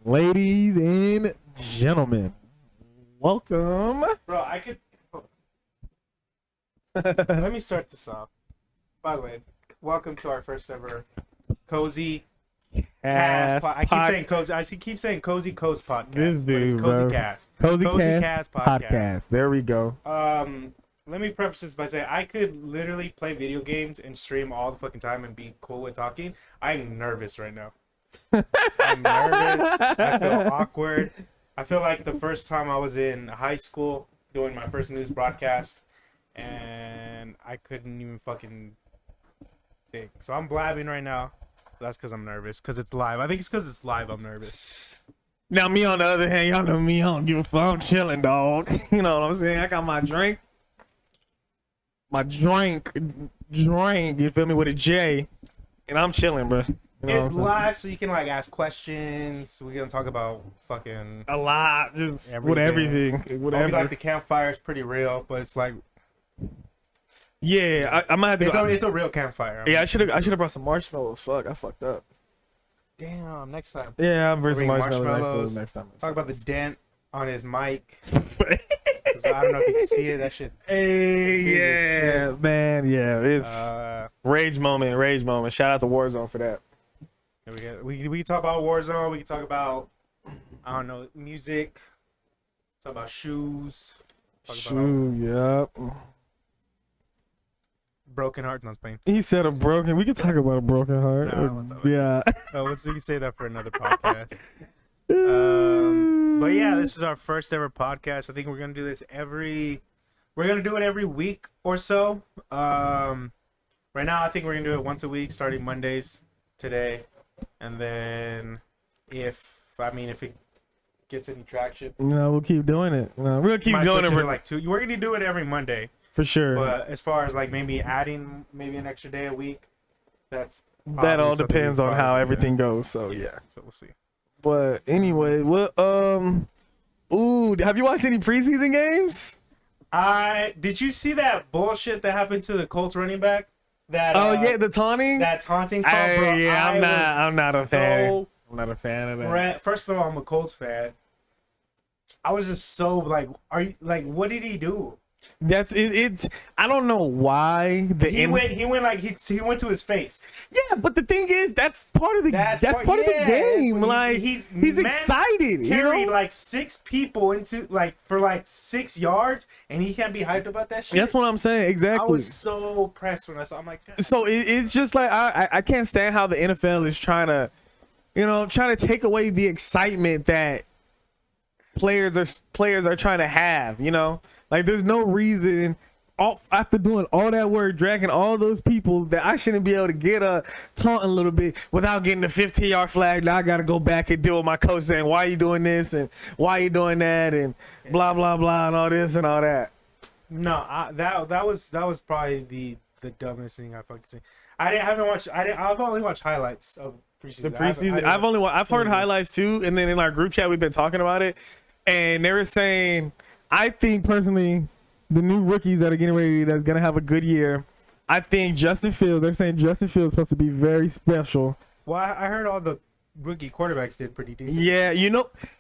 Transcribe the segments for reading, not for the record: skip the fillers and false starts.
Ladies and gentlemen, welcome. Bro, I could. Let me start this off. By the way, welcome to our first ever CozyCast. I keep saying Cozy Coast podcast. This dude, but it's CozyCast. CozyCast podcast. There we go. Let me preface this by saying I could literally play video games and stream all the fucking time and be cool with talking. I'm nervous right now. I'm nervous. I feel awkward. I feel like the first time I was in high school doing my first news broadcast and I couldn't even fucking think. So I'm blabbing right now. That's because I'm nervous. Because it's live. I think it's because it's live I'm nervous. Now, me on the other hand, y'all know me. I don't give a fuck. I'm chilling, dog. You know what I'm saying? I got my drink. My drink, you feel me, with a J. And I'm chilling, bro. You know it's live, so you can like ask questions. We're gonna talk about fucking a lot, just everything. with everything. Whatever. Like the campfire is pretty real, but it's like, yeah, I might have to. It's a real campfire. Yeah, I should have brought some marshmallows. Fuck, I fucked up. Damn, next time. Yeah, I'll bring some marshmallows next time. Talk about the dent on his mic. I don't know if you can see it. That shit. Hey, yeah, man, yeah, it's rage moment. Shout out to Warzone for that. We can talk about Warzone. We can talk about, I don't know, music. Talk about shoes. Yep. Broken heart. No, Spain. He said a broken. We can talk about a broken heart. No, yeah. So we can say that for another podcast. But yeah, this is our first ever podcast. I think we're gonna do this every week or so. Right now, I think we're gonna do it once a week, starting Mondays today, and then if it gets any traction, we'll keep doing it. We're gonna keep doing it. We're gonna do it every Monday for sure. But as far as like maybe adding an extra day a week, that all depends on how everything goes. So yeah, so we'll see. But anyway, have you watched any preseason games? Did you see that bullshit that happened to the Colts running back? The taunting. That taunting call, bro. Yeah, I'm not a fan. I'm not a fan of that. First of all, I'm a Colts fan. I was just so like, what did he do? That's it. It's I don't know why he went to his face. Yeah, but the thing is, that's part of the the game. Like he's excited. Carried like 6 people into for 6 yards, and he can't be hyped about that shit. That's what I'm saying. Exactly. I was so pressed when I saw. I'm like, God. So it's just like I can't stand how the NFL is trying to take away the excitement that players are trying to have. Like, there's no reason, after doing all that work, dragging all those people, that I shouldn't be able to get a taunt a little bit without getting the 15-yard flag. Now I got to go back and deal with my coach saying, why are you doing this and why are you doing that and blah, blah, blah, and all this and all that. No, that was probably the dumbest thing I've fucking seen. I've only watched highlights of preseason. The preseason, I've heard highlights too, and then in our group chat, we've been talking about it, and they were saying, I think personally, the new rookies that are getting ready, that's going to have a good year, I think they're saying Justin Fields is supposed to be very special. Well, I heard all the rookie quarterbacks did pretty decent. Yeah,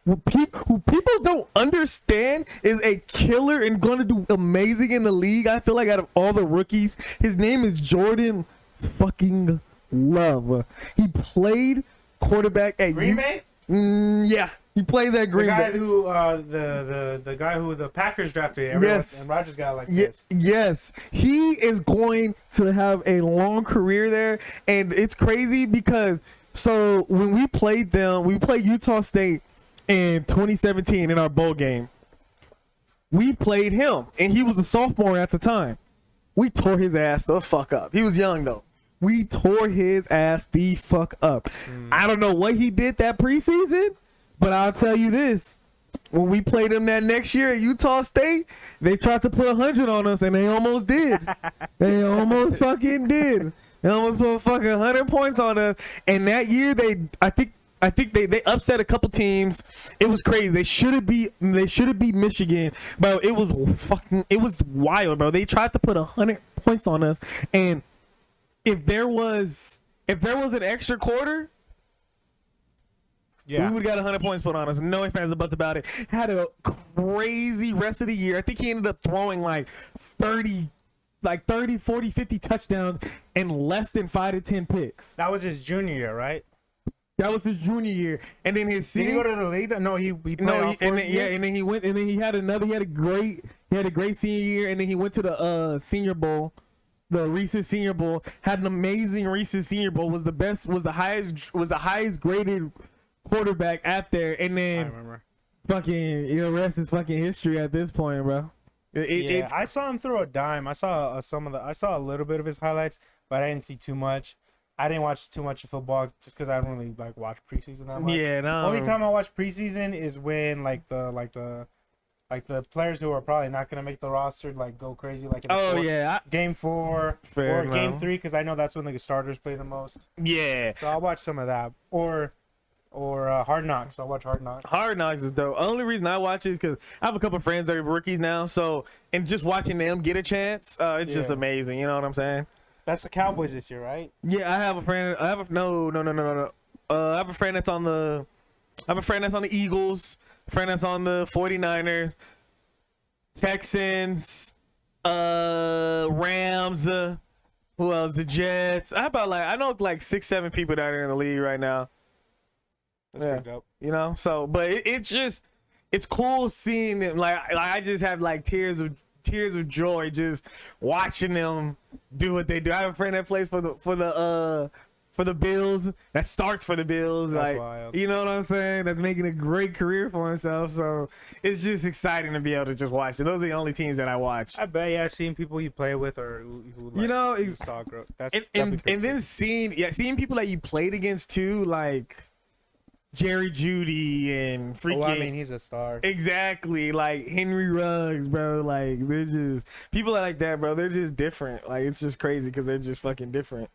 who people don't understand is a killer and going to do amazing in the league. I feel like out of all the rookies, his name is Jordan fucking Love. He played quarterback at Green Bay? Yeah. He plays at Green Bay. The guy who the Packers drafted. Yes. And Rodgers got this. Yes. He is going to have a long career there. And it's crazy because, so when we played Utah State in 2017 in our bowl game. We played him. And he was a sophomore at the time. We tore his ass the fuck up. He was young though. We tore his ass the fuck up. I don't know what he did that preseason. But I'll tell you this, when we played them that next year at Utah State, they tried to put 100 on us, and they almost did. They almost fucking did. They almost put fucking 100 points on us. And that year, I think they upset a couple teams. It was crazy. They should have beat Michigan, but it was wild, bro. They tried to put 100 points on us, and if there was if there was an extra quarter, we would have got 100 points put on us. No ifs, ands, or buts about it. Had a crazy rest of the year. I think he ended up throwing like 30, 40, 50 touchdowns and less than 5 to 10 picks. That was his junior year, right? That was his junior year, and then his senior. Did he go to the league? No, he played all 4 and then, years? and then he went, and then he had a great senior year, and then he went to the Senior Bowl, the Reese's Senior Bowl. Had an amazing Reese's Senior Bowl. Was the highest graded quarterback out there, and then I remember. Fucking the rest is fucking history at this point, bro. I saw him throw a dime. I saw I saw a little bit of his highlights, but I didn't see too much. I didn't watch too much of football just because I don't really like watch preseason that much. Yeah, no. Only time I watch preseason is when like the players who are probably not gonna make the roster like go crazy like in game 4 or game 3 because I know that's when the starters play the most. Yeah. So I'll watch some of that or Hard Knocks. I'll watch Hard Knocks. Hard Knocks is dope. Only reason I watch it is because I have a couple of friends that are rookies now. So and just watching them get a chance, it's just amazing. You know what I'm saying? That's the Cowboys this year, right? Yeah, I have a friend. No. I have a friend that's on the. I have a friend that's on the Eagles. A friend that's on the 49ers, Texans, Rams. Who else? The Jets. I know like 6, 7 people down there in the league right now. That's pretty dope. You know, so but it's cool seeing them. Like I just have like tears of joy just watching them do what they do. I have a friend that plays for the Bills, that starts for the Bills. That's like wild. You know what I'm saying? That's making a great career for himself. So it's just exciting to be able to just watch it. Those are the only teams that I watch. I bet I've seen people you play with or who like, you know, saw growth. And then seeing people that you played against too, like Jerry Jeudy and freaking. Oh, I mean, he's a star. Exactly, like Henry Ruggs, bro. Like they're just people like that, bro. They're just different. Like it's just crazy because they're just fucking different.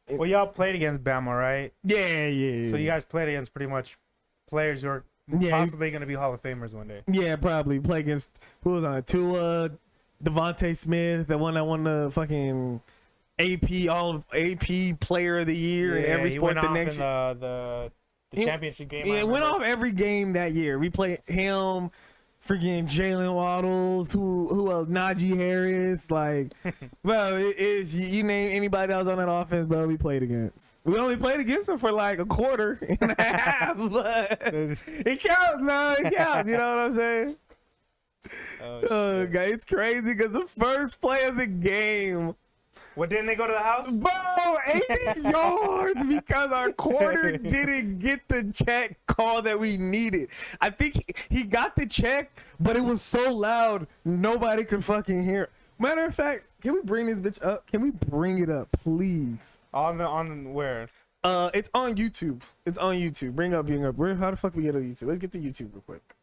Well, y'all played against Bama, right? Yeah. So you guys played against pretty much players who are possibly going to be Hall of Famers one day. Yeah, probably play against who was on it? Tua, Devontae Smith, the one that won the fucking AP Player of the Year in every sport. The next the championship game. Yeah, it went off every game that year. We played him, freaking Jalen Waddles, who else? Najee Harris, like, bro, it's you name anybody that was on that offense, bro. We played against. We only played against them for like a quarter and a half, but it counts, man. It counts. You know what I'm saying? Oh, God, it's crazy because the first play of the game. What, didn't they go to the house? Bro, 80 yards because our quarter didn't get the check call that we needed. I think he got the check, but it was so loud, nobody could fucking hear. Matter of fact, can we bring this bitch up? Can we bring it up, please? On where? It's on YouTube. It's on YouTube. Bring up. How the fuck we get on YouTube? Let's get to YouTube real quick.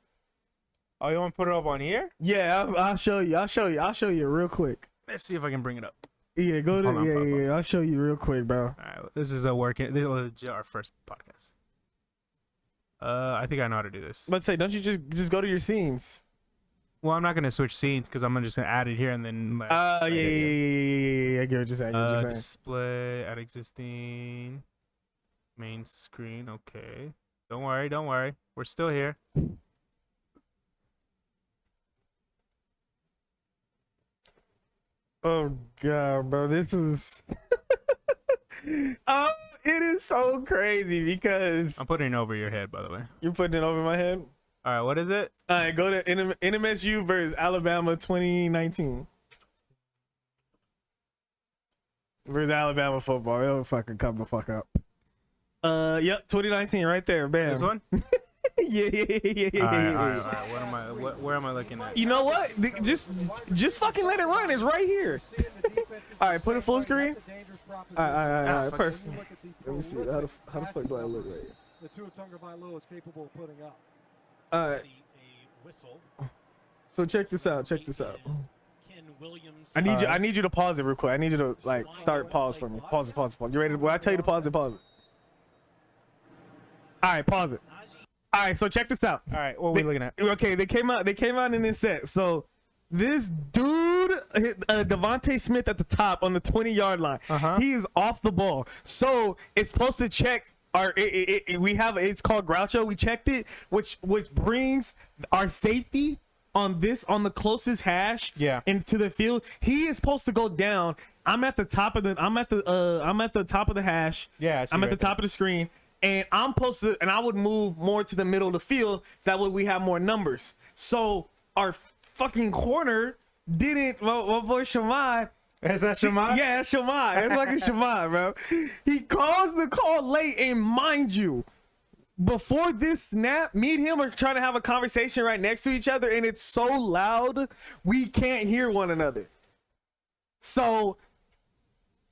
Oh, you want to put it up on here? Yeah, I'll show you. I'll show you real quick. Let's see if I can bring it up. Yeah, go to yeah. I'll show you real quick, bro. All right, this is this is our first podcast. I think I know how to do this. Let's say, don't you just go to your scenes? Well, I'm not gonna switch scenes because I'm just gonna add it here and then. Yeah. I get what you're saying. Display, add existing, main screen. Okay, don't worry. We're still here. Oh God, bro, this is it is so crazy because I'm putting it over your head, by the way. You're putting it over my head? All right, what is it? All right, go to NMSU versus Alabama 2019. Versus Alabama football. It'll fucking come the fuck up. Yep, 2019 right there. Bam. This one? Yeah. All right. Where am I looking at? You know what? Just fucking let it run. It's right here. All right, put it full screen. All right, perfect. Let me see. How the fuck do I look right here? The Tua Tagovailoa is capable of putting up. All right. So check this out. I need you to pause it real quick. I need you to like start pause for me. Pause it. You ready? When I tell you to pause it, pause it. All right, pause it. All right, so check this out. All right, what are we looking at? Okay, they came out in this set. So this dude Devontae Smith at the top on the 20-yard line. He is off the ball. So it's supposed to check we have it's called Groucho. We checked it, which brings our safety on the closest hash into the field. He is supposed to go down. I'm at the top of the top of the hash. Yeah, I'm at the top of the screen. And I'm supposed to, and I would move more to the middle of the field. That way we have more numbers. So our fucking corner didn't. My boy Shamad. Is that Shamad? Yeah, that's Shamad. That's fucking Shamad, bro. He calls the call late, and mind you, before this snap, me and him are trying to have a conversation right next to each other, and it's so loud we can't hear one another. So,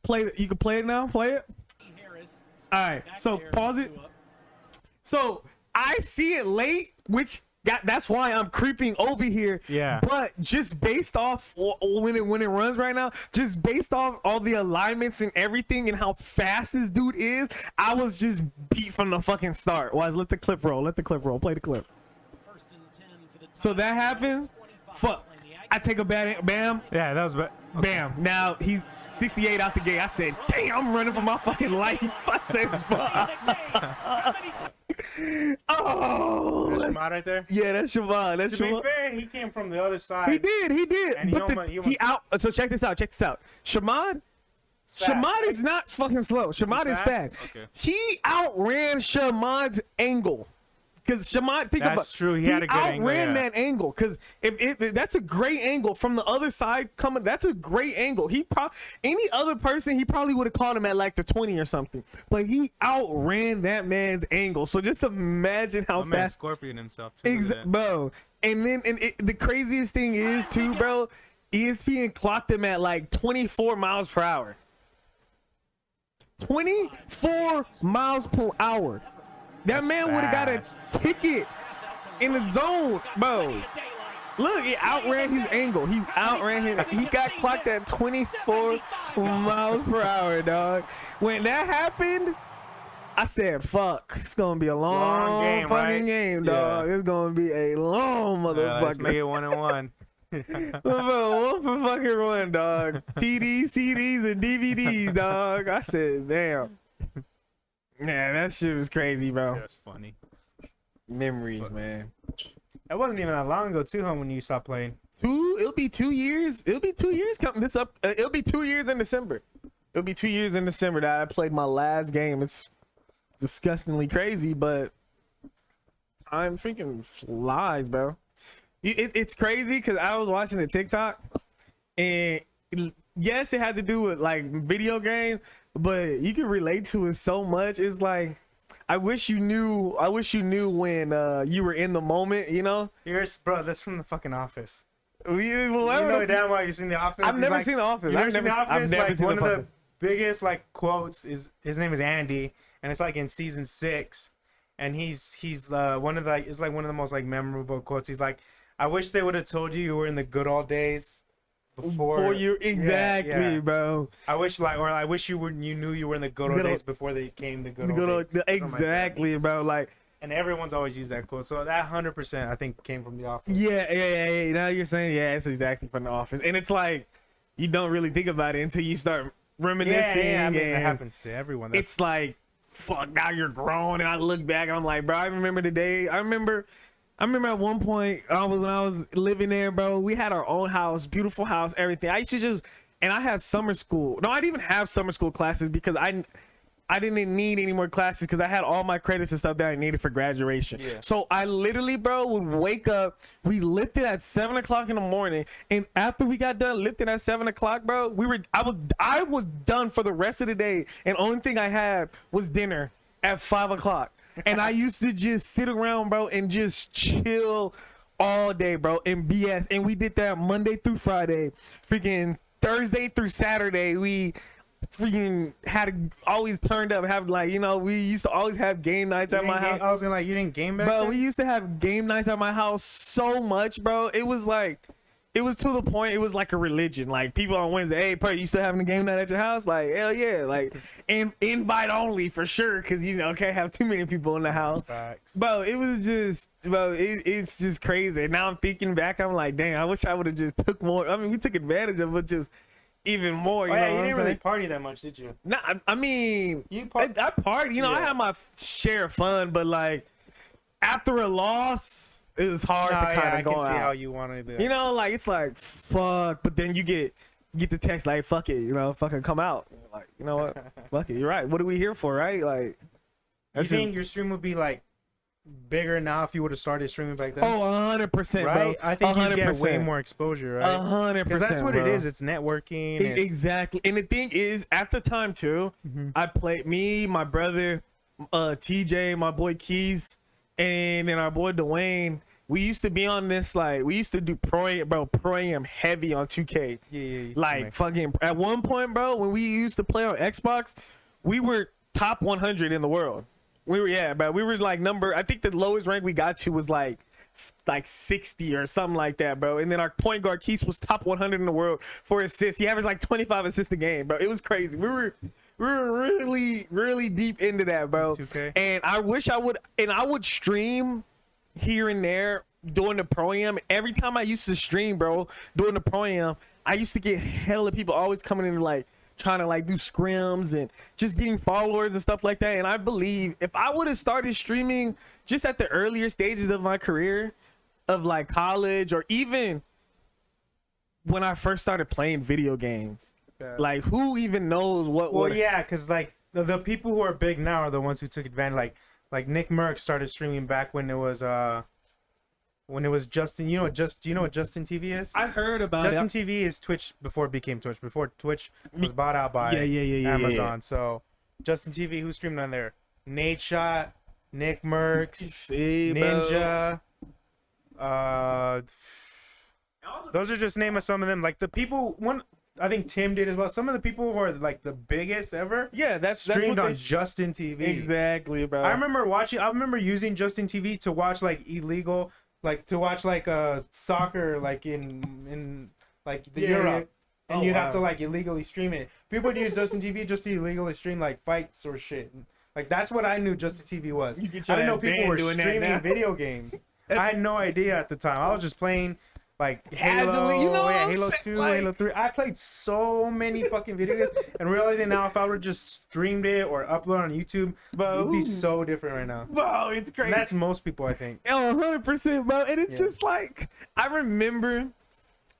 you can play it now. Play it. All right, so pause it. So I see it late, which that's why I'm creeping over here. Yeah. But just based off when it runs right now, just based off all the alignments and everything and how fast this dude is, I was just beat from the fucking start. Wise, let the clip roll. Let the clip roll. Play the clip. So that happened. Fuck. I take a bam. Yeah, that was bad. Bam. Now he's 68 out the gate. I said, damn, I'm running for my fucking life. I said, fuck. Oh. That's Shamad right there? Yeah, that's Shamad. That's To be Shamad. fair, he came from the other side. He did. And But he out. So check this out. Shamad is not fucking slow. Shamad is fast. Okay. He outran Shamad's angle. Because Shamad, That's true. He had a good angle, outran yeah. that angle. Because if that's a great angle from the other side coming. That's a great angle. Any other person, he probably would have caught him at like the 20 or something. But he outran that man's angle. So just imagine how My man fast. Scorpion himself too. Bro. And then the craziest thing is too, bro. ESPN clocked him at like 24 miles per hour. 24 miles per hour. That man would have got a ticket in the zone, bro. Look, he outran his angle. He got clocked at 24 miles per hour, dog. When that happened, I said, fuck. It's going to be a long game, fucking game, dog. It's going to be a long motherfucker. Let's make it 1-1. Bro, 1 for fucking 1, dog. TDs, CDs, and DVDs, dog. I said, damn. Yeah, that shit was crazy, bro. That's funny. Memories, man. That wasn't even that long ago, too, huh, when you stopped playing. It'll be 2 years. It'll be 2 years coming this up. It'll be 2 years in December. It'll be 2 years in December that I played my last game. It's disgustingly crazy, but time freaking flies, bro. It's crazy because I was watching a TikTok, and yes, it had to do with like video games, but you can relate to it so much. It's like I wish you knew when you were in the moment, you know. Bro, that's from the fucking Office. You know damn well you've seen The Office. I've never seen The Office. I've never seen The one of the biggest like quotes is his name is Andy, and it's like in season 6, and he's one of the it's like one of the most like memorable quotes. He's like, I wish they would have told you were in the good old days before you exactly, bro. I wish you knew you were in the good old days before they came the good old days. Exactly, like bro. Like, and everyone's always used that quote. So that 100% I think came from The Office. Yeah. Now you're saying it's exactly from The Office, and it's like you don't really think about it until you start reminiscing. Yeah, I mean, that happens to everyone. It's like, fuck, now you're grown, and I look back and I'm like, bro, I remember the day. I remember at one point when I was living there, bro, we had our own house, beautiful house, everything. I used to and I had summer school. No, I didn't even have summer school classes because I didn't need any more classes because I had all my credits and stuff that I needed for graduation. Yeah. So I literally, bro, would wake up. We lifted at 7 o'clock in the morning, and after we got done lifting at 7 o'clock, bro, I was done for the rest of the day, and only thing I had was dinner at 5 o'clock. And I used to just sit around, bro, and just chill all day, bro, and BS. And we did that Monday through Friday. Freaking Thursday through Saturday, we freaking always turned up, we used to always have game nights at my house. I was you didn't game back bro then? We used to have game nights at my house so much, bro. It was like it was to the point, it was like a religion. Like, people on Wednesday, hey, Perkkyy, you still having a game night at your house? Like, hell yeah. Like, invite only for sure, because, you know, can't have too many people in the house. Facts. Bro, it was just, bro, it's just crazy. And now I'm thinking back, I'm like, dang, I wish I would have just took more. I mean, we took advantage of it just even more. You know You what I'm didn't really saying? party that much, did you? Nah, I mean, You I partied. You know, I Yeah. had my share of fun, but like, after a loss, it was hard to kind I of go can see out. how you want to do that. You know, like, it's like, fuck, but then you get the text like, fuck it, you know, fucking come out. Like, you know what? Fuck it, you're right. What are we here for, right? Like, You that's think your stream would be like bigger now if you would have started streaming back then? oh, 100%, bro. right? I think you get 100%. way more exposure, right? 100%. Because that's what bro. it is. It's networking. It's, Exactly. And the thing is, at the time too, I played me, my brother, TJ, my boy Keys, and then our boy Dwayne. We used to be on this, like, we used to do pro-am heavy on 2K. yeah. Like, fucking, at one point, bro, when we used to play on Xbox, we were top 100 in the world. We were like I think the lowest rank we got to was like 60 or something like that, bro. And then our point guard Keith was top 100 in the world for assists. He averaged like 25 assists a game, bro. It was crazy. We were really, really deep into that, bro. 2K. And I wish I would stream here and there doing the pro-am. Every time I used to stream, bro, doing the pro-am, I used to get hella people always coming in like trying to like do scrims and just getting followers and stuff like that. And I believe if I would have started streaming just at the earlier stages of my career, of like college, or even when I first started playing video games, like, who even knows what Well, would yeah, because like the people who are big now are the ones who took advantage. Like Nick Merck started streaming back when it was Justin. You know what Justin TV is? I heard about Justin it. TV is Twitch before it became Twitch. Before Twitch was bought out by Yeah, Amazon. So Justin TV, who's streaming on there? Nate Shot, Nick Merckx, See, bro. Ninja. Those are just name of some of them. Like the people. I think Tim did as well. Some of the people who are like the biggest ever. Yeah, that's Streamed what on Justin TV. Exactly, bro. I remember using Justin TV to watch like illegal, like to watch like soccer, like in like the Europe, and you'd have to like illegally stream it. People would use Justin TV just to illegally stream like fights or shit. Like that's what I knew Justin TV was. I didn't know people were streaming video games. I had no idea at the time. I was just playing like Halo, Casually, you know what I'm Halo saying? 2, Like- Halo 3. I played so many fucking video games, and realizing now if I would have just streamed it or upload on YouTube, it would be so different right now. Bro, it's crazy. And that's most people, I think. Oh, 100%, bro. And it's just like, I remember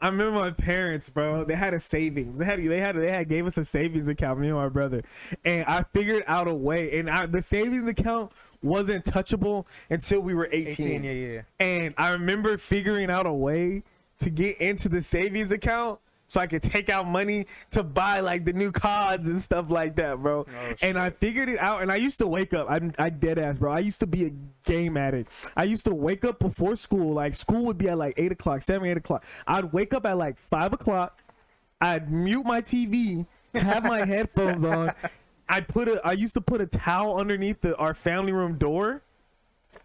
my parents, bro. They had a savings. They had gave us a savings account, me and my brother, and I figured out a way. And the savings account wasn't touchable until we were 18. Yeah. And I remember figuring out a way to get into the savings account so I could take out money to buy like the new cards and stuff like that, bro. And I figured it out. And I used to wake up. I dead ass, bro. I used to be a game addict. I used to wake up before school. Like, school would be at like 8 o'clock, 7, 8 o'clock. I'd wake up at like 5 o'clock. I'd mute my TV, have my headphones on. I used to put a towel underneath our family room door,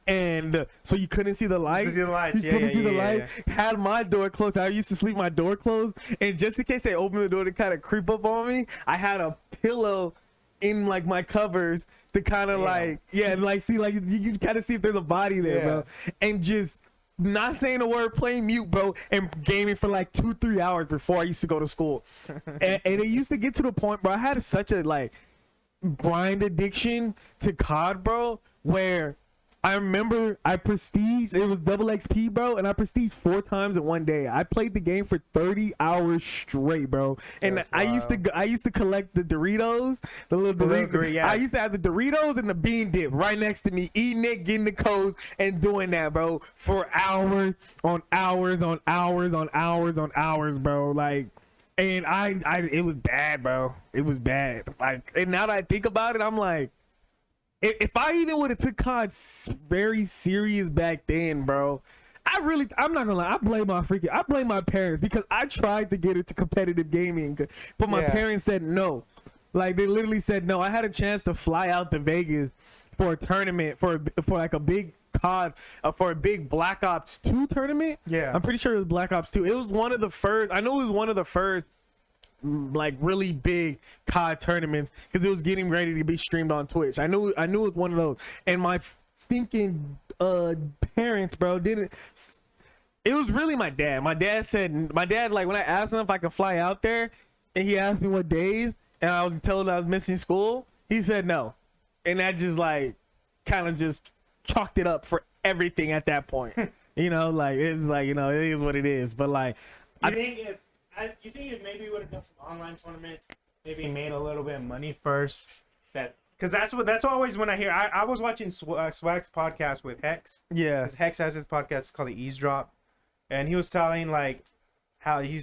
and so you couldn't see the light. You couldn't see the light. Had my door closed. I used to sleep my door closed, and just in case they opened the door to kind of creep up on me, I had a pillow in like my covers to kind of see like you kind of see if there's a body there, bro, and just not saying a word, playing mute, bro, and gaming for like 2-3 hours before I used to go to school. and it used to get to the point, bro, I had such a like grind addiction to COD, bro, where I remember it was double XP, bro, and I prestige 4 times in one day. I played the game for 30 hours straight, bro. And That's I used to collect the Doritos, the little Doritos. yeah. I used to have the Doritos and the bean dip right next to me, eating it, getting the codes, and doing that, bro, for hours on hours on hours on hours on hours, bro. Like, and it was bad, bro. It was bad. Like, and now that I think about it, I'm like, if I even would have took COD very serious back then, bro, I'm not gonna lie, I blame my parents, because I tried to get into competitive gaming, but my parents said no. Like, they literally said no. I had a chance to fly out to Vegas for a tournament, for like a big COD for a big Black Ops 2 tournament. Yeah. I'm pretty sure it was Black Ops 2. It was one of the first. I know it was one of the first like really big COD tournaments because it was getting ready to be streamed on Twitch. I knew it was one of those. And my stinking parents, bro, didn't. It was really my dad. My dad like when I asked him if I could fly out there, and he asked me what days, and I was told I was missing school. He said no, and that just like kind of just chalked it up for everything at that point. You know, like it's like, you know, it is what it is. But like, you think if maybe would have done some online tournaments, maybe made a little bit of money first, because that's always when I hear. I was watching Swag's podcast with Hex. yeah, 'Cause Hex has his podcast, it's called The Eavesdrop, and he was telling like how he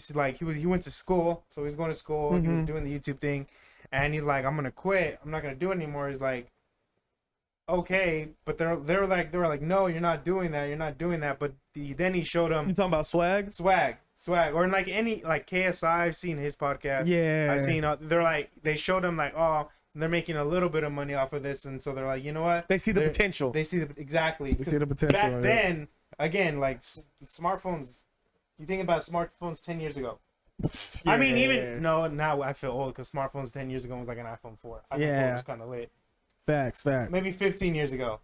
went to school, so he was going to school, he was doing the YouTube thing, and he's like, I'm gonna quit, I'm not gonna do it anymore. He's like, okay, but they were like, no, you're not doing that. But then he showed him you talking about Swag? swag, or in like any like KSI. I've seen his podcast. Yeah, I've seen they showed him like, oh, they're making a little bit of money off of this, and so they're like, you know what? They see the potential. They see exactly. They see the potential. Back then, again, like smartphones. You think about smartphones 10 years ago. I mean, even now I feel old because smartphones 10 years ago was like an iPhone 4. iPhone 4 was kind of lit. Facts. Maybe 15 years ago,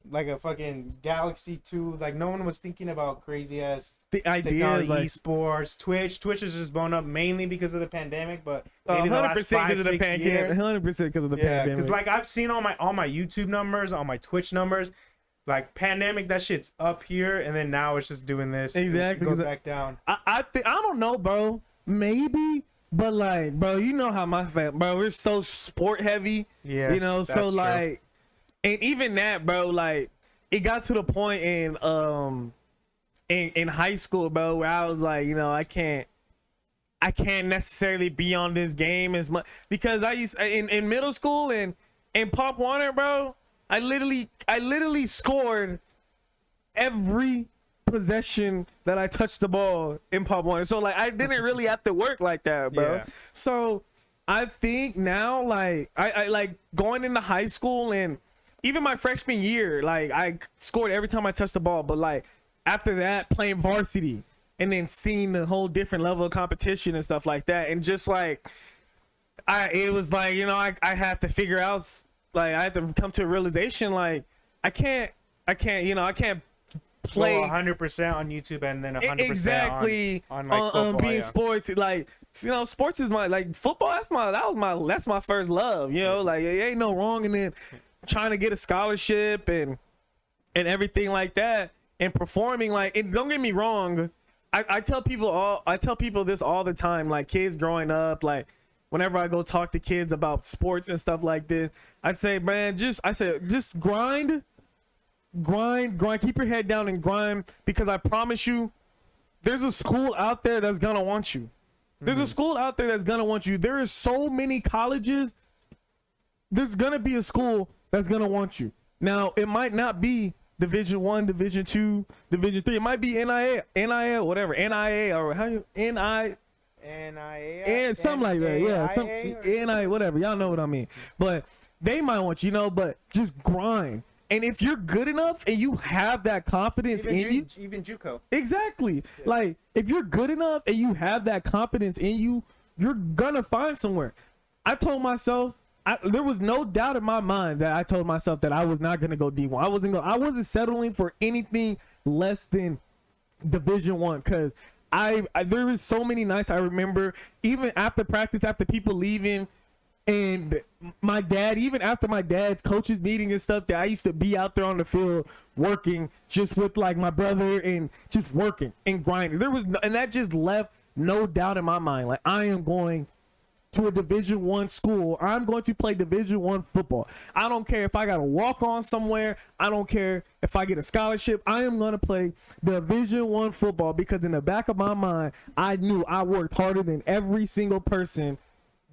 like a fucking Galaxy 2. Like no one was thinking about crazy ass The idea technology, is like esports. Twitch is just blown up mainly because of the pandemic, but maybe 100% because of the pandemic. 100% because of the pandemic. because like I've seen all my YouTube numbers, all my Twitch numbers. Like pandemic, that shit's up here, and then now it's just doing this. Exactly. It goes back down. I don't know, bro. Maybe, but like, bro, you know how my family, bro, we're so sport heavy. Yeah. You know, so that's like, true. and even that, bro, like, it got to the point in high school, bro, where I was like, you know, I can't necessarily be on this game as much because I used in middle school and in Pop Warner, bro. I literally scored every possession that I touched the ball in Pop Warner. So like I didn't really have to work like that, bro. Yeah. So I think now like I like going into high school and even my freshman year, like I scored every time I touched the ball. But like after that, playing varsity and then seeing the whole different level of competition and stuff like that, and just like it was like, you know, I had to figure out. Like I had to come to a realization, like I can't play 100% on YouTube and then 100% exactly on like football, being yeah. sports. Like, you know, sports is my like football. That's my first love. You know, like it ain't no wrong in it. Trying to get a scholarship and everything like that and performing like. And don't get me wrong, I tell people this all the time. Like kids growing up, like. Whenever I go talk to kids about sports and stuff like this, I'd say, man, just grind, keep your head down and grind, because I promise you, there's a school out there that's gonna want you. There's a school out there that's gonna want you. There is so many colleges. There's gonna be a school that's gonna want you. Now, it might not be Division 1, Division 2, Division 3. It might be NIL, whatever, NIA or how you NI. And something like that, yeah, some NIA, whatever. Y'all know what I mean. But they might want you, know, but just grind. And if you're good enough and you have that confidence in you, even JUCO, exactly. Yeah. Like if you're good enough and you have that confidence in you, you're gonna find somewhere. I told myself, there was no doubt in my mind that I told myself that I was not gonna go D1. I wasn't settling for anything less than Division 1, because there was so many nights I remember, even after practice, after people leaving, and my dad, even after my dad's coaches meeting and stuff, that I used to be out there on the field working just with like my brother and just working and grinding. And that just left no doubt in my mind. Like I am going to a Division 1 school. I'm going to play Division 1 football. I don't care if I got to walk on somewhere. I don't care if I get a scholarship. I am going to play Division 1 football, because in the back of my mind, I knew I worked harder than every single person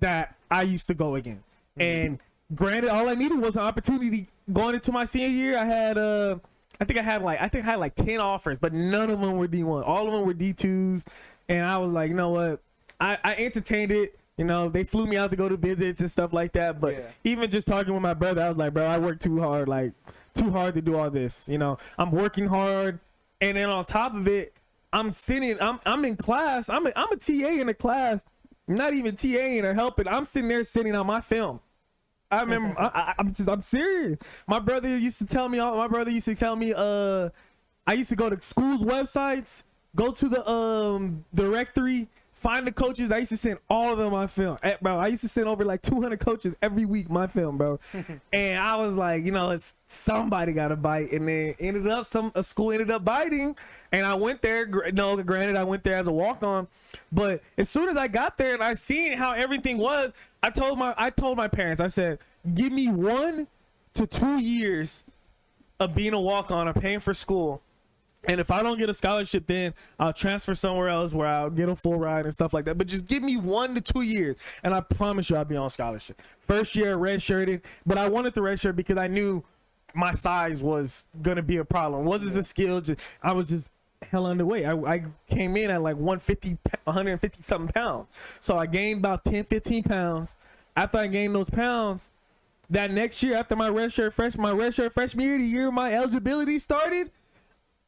that I used to go against. And granted, all I needed was an opportunity. Going into my senior year, I had I think I had like 10 offers, but none of them were D1. All of them were D2s. And I was like, you know what? I entertained it. You know, they flew me out to go to visits and stuff like that. But even just talking with my brother, I was like, bro, I worked too hard. Like, too hard to do all this. You know, I'm working hard, and then on top of it, I'm in class. I'm a TA in the class, not even TAing or helping. I'm sitting there sitting on my film. I remember, I'm serious. My brother used to tell me. I used to go to schools' websites, go to the directory, find the coaches. I used to send all of them my film, bro. I used to send over like 200 coaches every week my film, bro. And I was like, you know, it's somebody got to bite, and then a school ended up biting, and I went there. No, granted, I went there as a walk-on, but as soon as I got there and I seen how everything was, I told my parents, I said, give me 1 to 2 years of being a walk-on or paying for school. And if I don't get a scholarship, then I'll transfer somewhere else where I'll get a full ride and stuff like that. But just give me 1 to 2 years, and I promise you I'll be on scholarship. First year, redshirted, but I wanted the redshirt because I knew my size was going to be a problem. It wasn't a skill. I was just hell underweight. I came in at like 150 something pounds. So I gained about 10, 15 pounds. After I gained those pounds, that next year, after my redshirt freshman year, the year my eligibility started,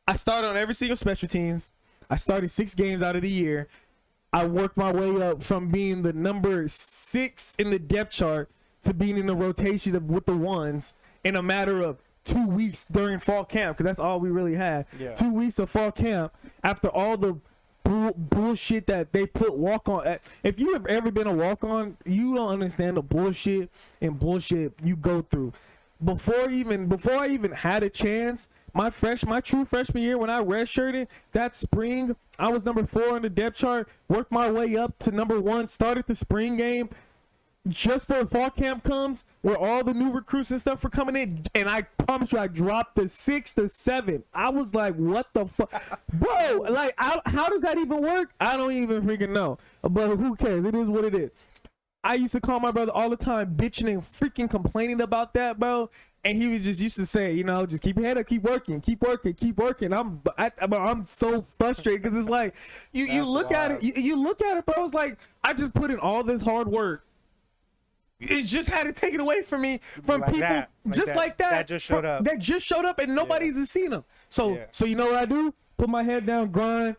I started on every single special teams. I started 6 games out of the year. I worked my way up from being the number 6 in the depth chart to being in the rotation with the ones in a matter of 2 weeks during fall camp, because that's all we really had. Yeah. 2 weeks of fall camp after all the bullshit that they put walk-on. If you have ever been a walk-on, you don't understand the bullshit you go through. Before I even had a chance, my true freshman year when I redshirted that spring, I was number 4 on the depth chart, worked my way up to number 1, started the spring game just for fall camp comes where all the new recruits and stuff were coming in, and I promise you I dropped the 6 to 7. I was like, what the fuck? Bro, like how does that even work? I don't even freaking know, but who cares? It is what it is. I used to call my brother all the time, bitching and freaking complaining about that, bro. And he was just used to say, you know, just keep your head up, keep working. I'm so frustrated because it's like you look at it, bro. It's like I just put in all this hard work. It just had it taken away from me from like people like that. That just showed up, and nobody's seen them. So you know what I do? Put my head down, grind,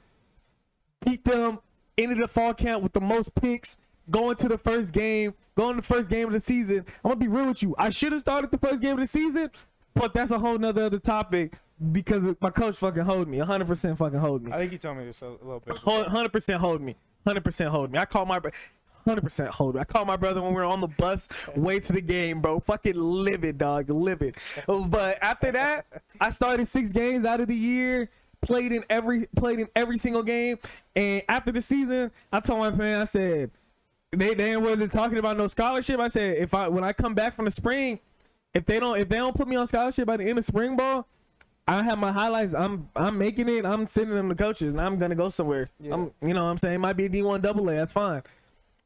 beat them, into the fall camp with the most picks. Going to the first game of the season. I'm gonna be real with you. I should have started the first game of the season, but that's a whole nother other topic because my coach fucking hold me. 100% fucking hold me. I think you told me this a little bit. 100% hold me. 100% hold me. I call my 100% hold me. I called my brother when we were on the bus way to the game, bro. Fucking livid, dog. Livid. But after that, I started 6 games out of the year. Played in every single game. And after the season, I told my parents, I said, they wasn't talking about no scholarship. I said when I come back from the spring, if they don't put me on scholarship by the end of spring ball, I have my highlights. I'm making it. I'm sending them to coaches, and I'm gonna go somewhere. Yeah. You know what I'm saying? It might be a D1 AA. That's fine.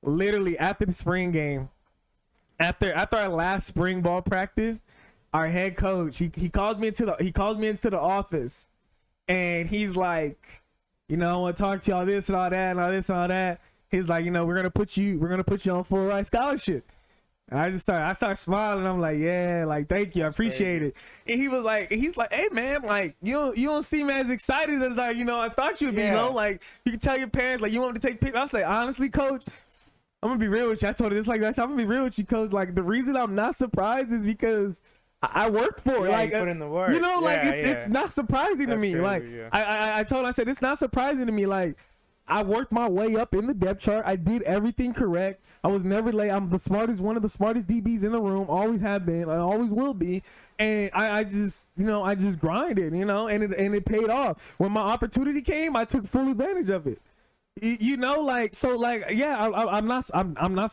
Literally after the spring game, after our last spring ball practice, our head coach he called me into the office, and he's like, you know, I want to talk to y'all this and all that and all this and all that. He's like, you know, we're gonna put you on full ride scholarship. And I started smiling. I'm like, yeah, like thank you, I appreciate it. And he's like, hey man, like you don't seem as excited as I thought you'd be. You know, like you can tell your parents like you want them to take pictures. I was like, honestly, coach, I'm gonna be real with you. I told her this like that. I'm gonna be real with you, coach. Like the reason I'm not surprised is because I worked for it. Like you put in the work. You know, like it's not surprising to me. Crazy, like I told her, I said it's not surprising to me. Like I worked my way up in the depth chart. I did everything correct. I was never late. I'm one of the smartest DBs in the room. Always have been. I always will be. And I just grinded, and it paid off. When my opportunity came, I took full advantage of it.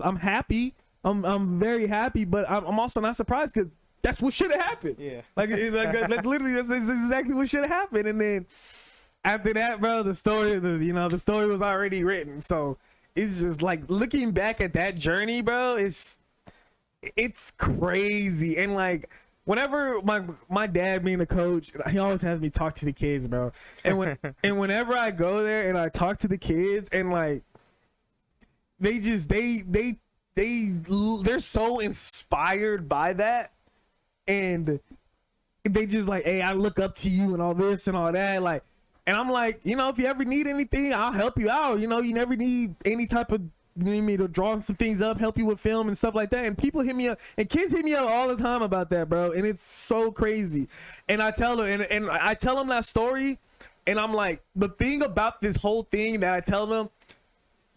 I'm happy. I'm very happy, but I'm also not surprised because that's what should have happened. Yeah. Like literally, that's exactly what should have happened. And then after that, bro, the story was already written. So it's just like looking back at that journey, bro. It's crazy. And like whenever my dad being a coach, he always has me talk to the kids, bro. And whenever I go there and I talk to the kids, and like they're so inspired by that. And they just like, hey, I look up to you and all this and all that, like, and I'm like, you know, if you ever need anything, I'll help you out. You know, you never need any type of, you need me to draw some things up, help you with film and stuff like that. And people hit me up, and kids hit me up all the time about that, bro. And it's so crazy. And I tell them, and I tell them that story, and I'm like, the thing about this whole thing that I tell them,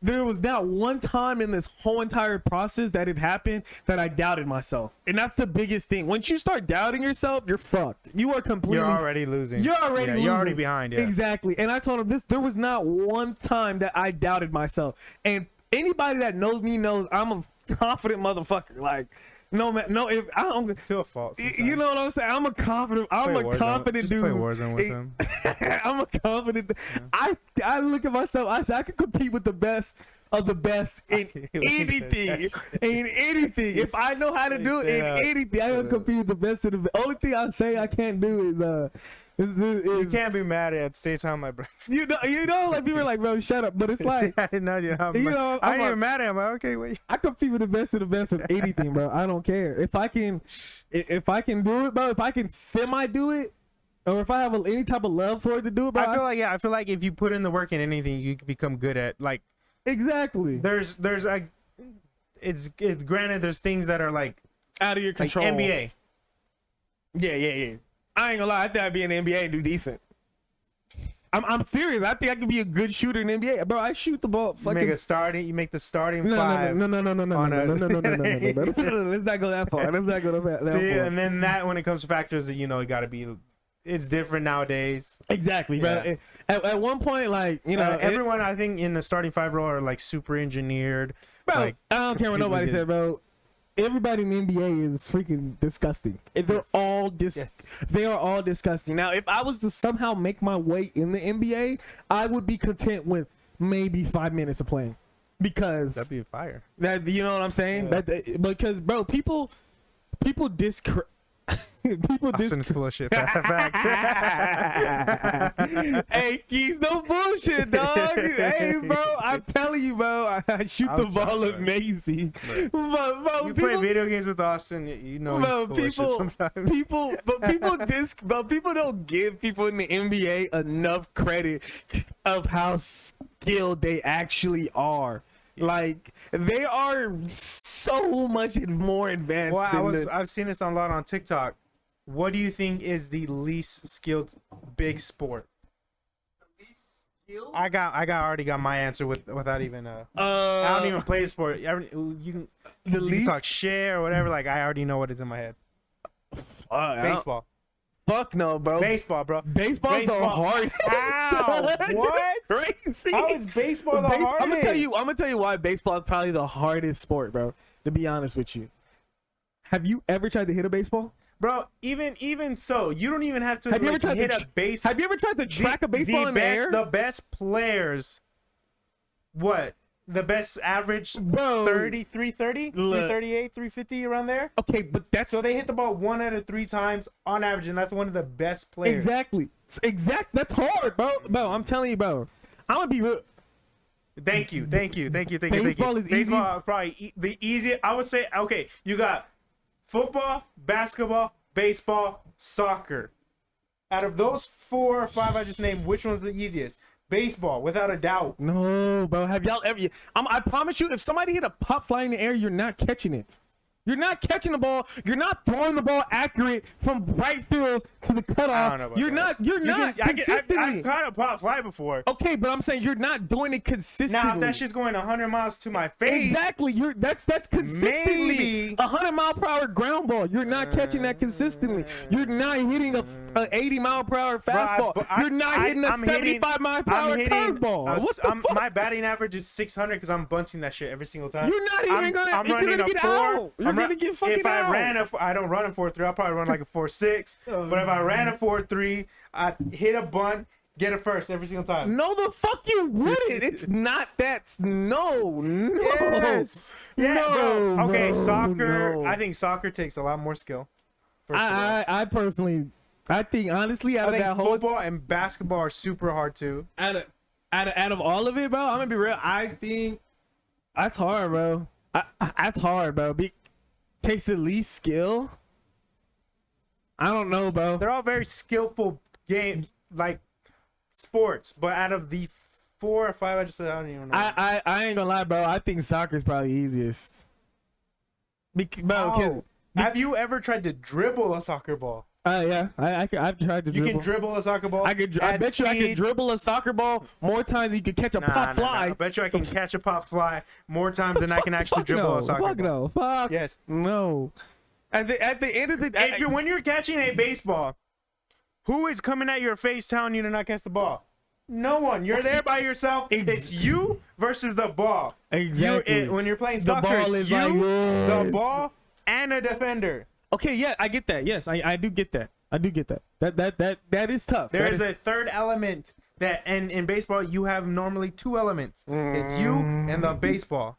there was not one time in this whole entire process that it happened that I doubted myself. And that's the biggest thing. Once you start doubting yourself, you're fucked. You are completely... You're already losing. You're already losing. You're already behind, yeah. Exactly. And I told him this, there was not one time that I doubted myself. And anybody that knows me knows I'm a confident motherfucker. Like, no man, no, if I don't... To a fault sometimes. You know what I'm saying? I'm a confident Just dude. play Warzone with him. I'm a confident. Yeah. I look at myself. I say I can compete with the best of the best in anything. In anything. If I know how to do it in anything, I can compete with the best of the best. Only thing I say I can't do is you can't be mad at the same time, my bro. You know, like people are like, bro, shut up. But it's like, I ain't even mad at him. Like, okay, wait. I compete with the best of anything, bro. I don't care if I can do it, bro. If I can semi do it, or if I have any type of love for it to do it, bro. I feel like if you put in the work in anything, you can become good at. Like, exactly. There's like, it's granted. There's things that are like out of your control. Like NBA. Yeah. I ain't gonna lie. I think I'd be in the NBA and do decent. I'm serious. I think I could be a good shooter in the NBA, bro. I shoot the ball. You make the starting five. No. Let's not go that far. Let's not go that far. See, and then that when it comes to factors, you know, it got to be. It's different nowadays. Exactly, bro. At one point, like, you know, everyone I think in the starting five role are like super engineered. Bro, like, I don't care what nobody said, bro. Everybody in the NBA is freaking disgusting. They're all They are all disgusting. Now, if I was to somehow make my way in the NBA, I would be content with maybe 5 minutes of playing, because that'd be a fire. That, you know what I'm saying? Yeah. Because bro, people discredit. Austin's full of shit. Facts. Hey, Keys, no bullshit, dog. Hey, bro, I'm telling you, bro, I shoot the ball amazing. But bro, you play video games with Austin, you know, bro, he's full of shit sometimes. People don't give people in the NBA enough credit of how skilled they actually are. Like, they are so much more advanced. Well, I've seen this a lot on TikTok. What do you think is the least skilled big sport? The least skilled? I already got my answer without even I don't even play the sport. You can talk shit or whatever. Like, I already know what is in my head. Baseball. Fuck no, bro. Baseball, bro. Baseball's the hardest. How? What? Crazy. How is baseball the hardest? I'm gonna tell you why baseball is probably the hardest sport, bro. To be honest with you, have you ever tried to hit a baseball, bro? Even so, you don't even have to hit a base. Have you ever tried to track a baseball in the air? The best players, what? The best average, bro, 30, 330, 338, 350, around there. Okay, but that's... So they hit the ball 1 out of 3 times on average, and that's one of the best players. Exactly. That's hard, bro. Bro, I'm telling you, bro. I'm gonna be real. Thank you. Baseball is easy. Baseball is probably the easiest. I would say, okay, you got football, basketball, baseball, soccer. Out of those 4 or 5 I just named, which one's the easiest? Baseball, without a doubt. No, bro. Have y'all ever... I promise you, if somebody hit a pop fly in the air, you're not catching it. You're not catching the ball. You're not throwing the ball accurate from right field to the cutoff. I don't know about You're not consistently. I've caught a pop fly before. Okay, but I'm saying you're not doing it consistently. Now, if that shit's going 100 miles to my face. Exactly. That's consistently maybe 100-mile-per-hour ground ball. You're not catching that consistently. You're not hitting a 80-mile-per-hour fastball. You're not hitting a 75-mile-per-hour curveball. My batting average is 600 because I'm bunting that shit every single time. You're not even gonna. I'm you're running gonna a get 4. out. You're gonna get fucking if out. I don't run a 4.3, I'll probably run like a 4.6. But if I ran a 4.3, I'd hit a bunt, get a first every single time. No, the fuck you wouldn't. It's not that. No. Yes. Yeah, no, bro. Okay, soccer. No. I think soccer takes a lot more skill. I personally, I think honestly, out of that whole football and basketball are super hard too. Out of all of it, bro, I'm gonna be real. I think that's hard, bro. That's hard, bro. Takes the least skill. I don't know, bro. They're all very skillful games, like sports. But out of the 4 or 5, I just said I don't even know. I ain't gonna lie, bro. I think soccer's probably easiest. Bro, have you ever tried to dribble a soccer ball? Yeah, I've tried to dribble. You can dribble a soccer ball. I bet you I could dribble a soccer ball more times than you could catch a pop fly. I bet you I can catch a pop fly more times than I can actually dribble a soccer ball. Fuck yes. No. At the end of the day, when you're catching a baseball, who is coming at your face telling you to not catch the ball? No one. You're there by yourself. It's you versus the ball. Exactly. When you're playing soccer, the ball it's is you, like yours. the ball, and a defender. Okay, yeah, I get that. Yes, I do get that. I do get that. That is tough. There is a third element that, and in baseball, you have normally 2 elements. It's you and the baseball.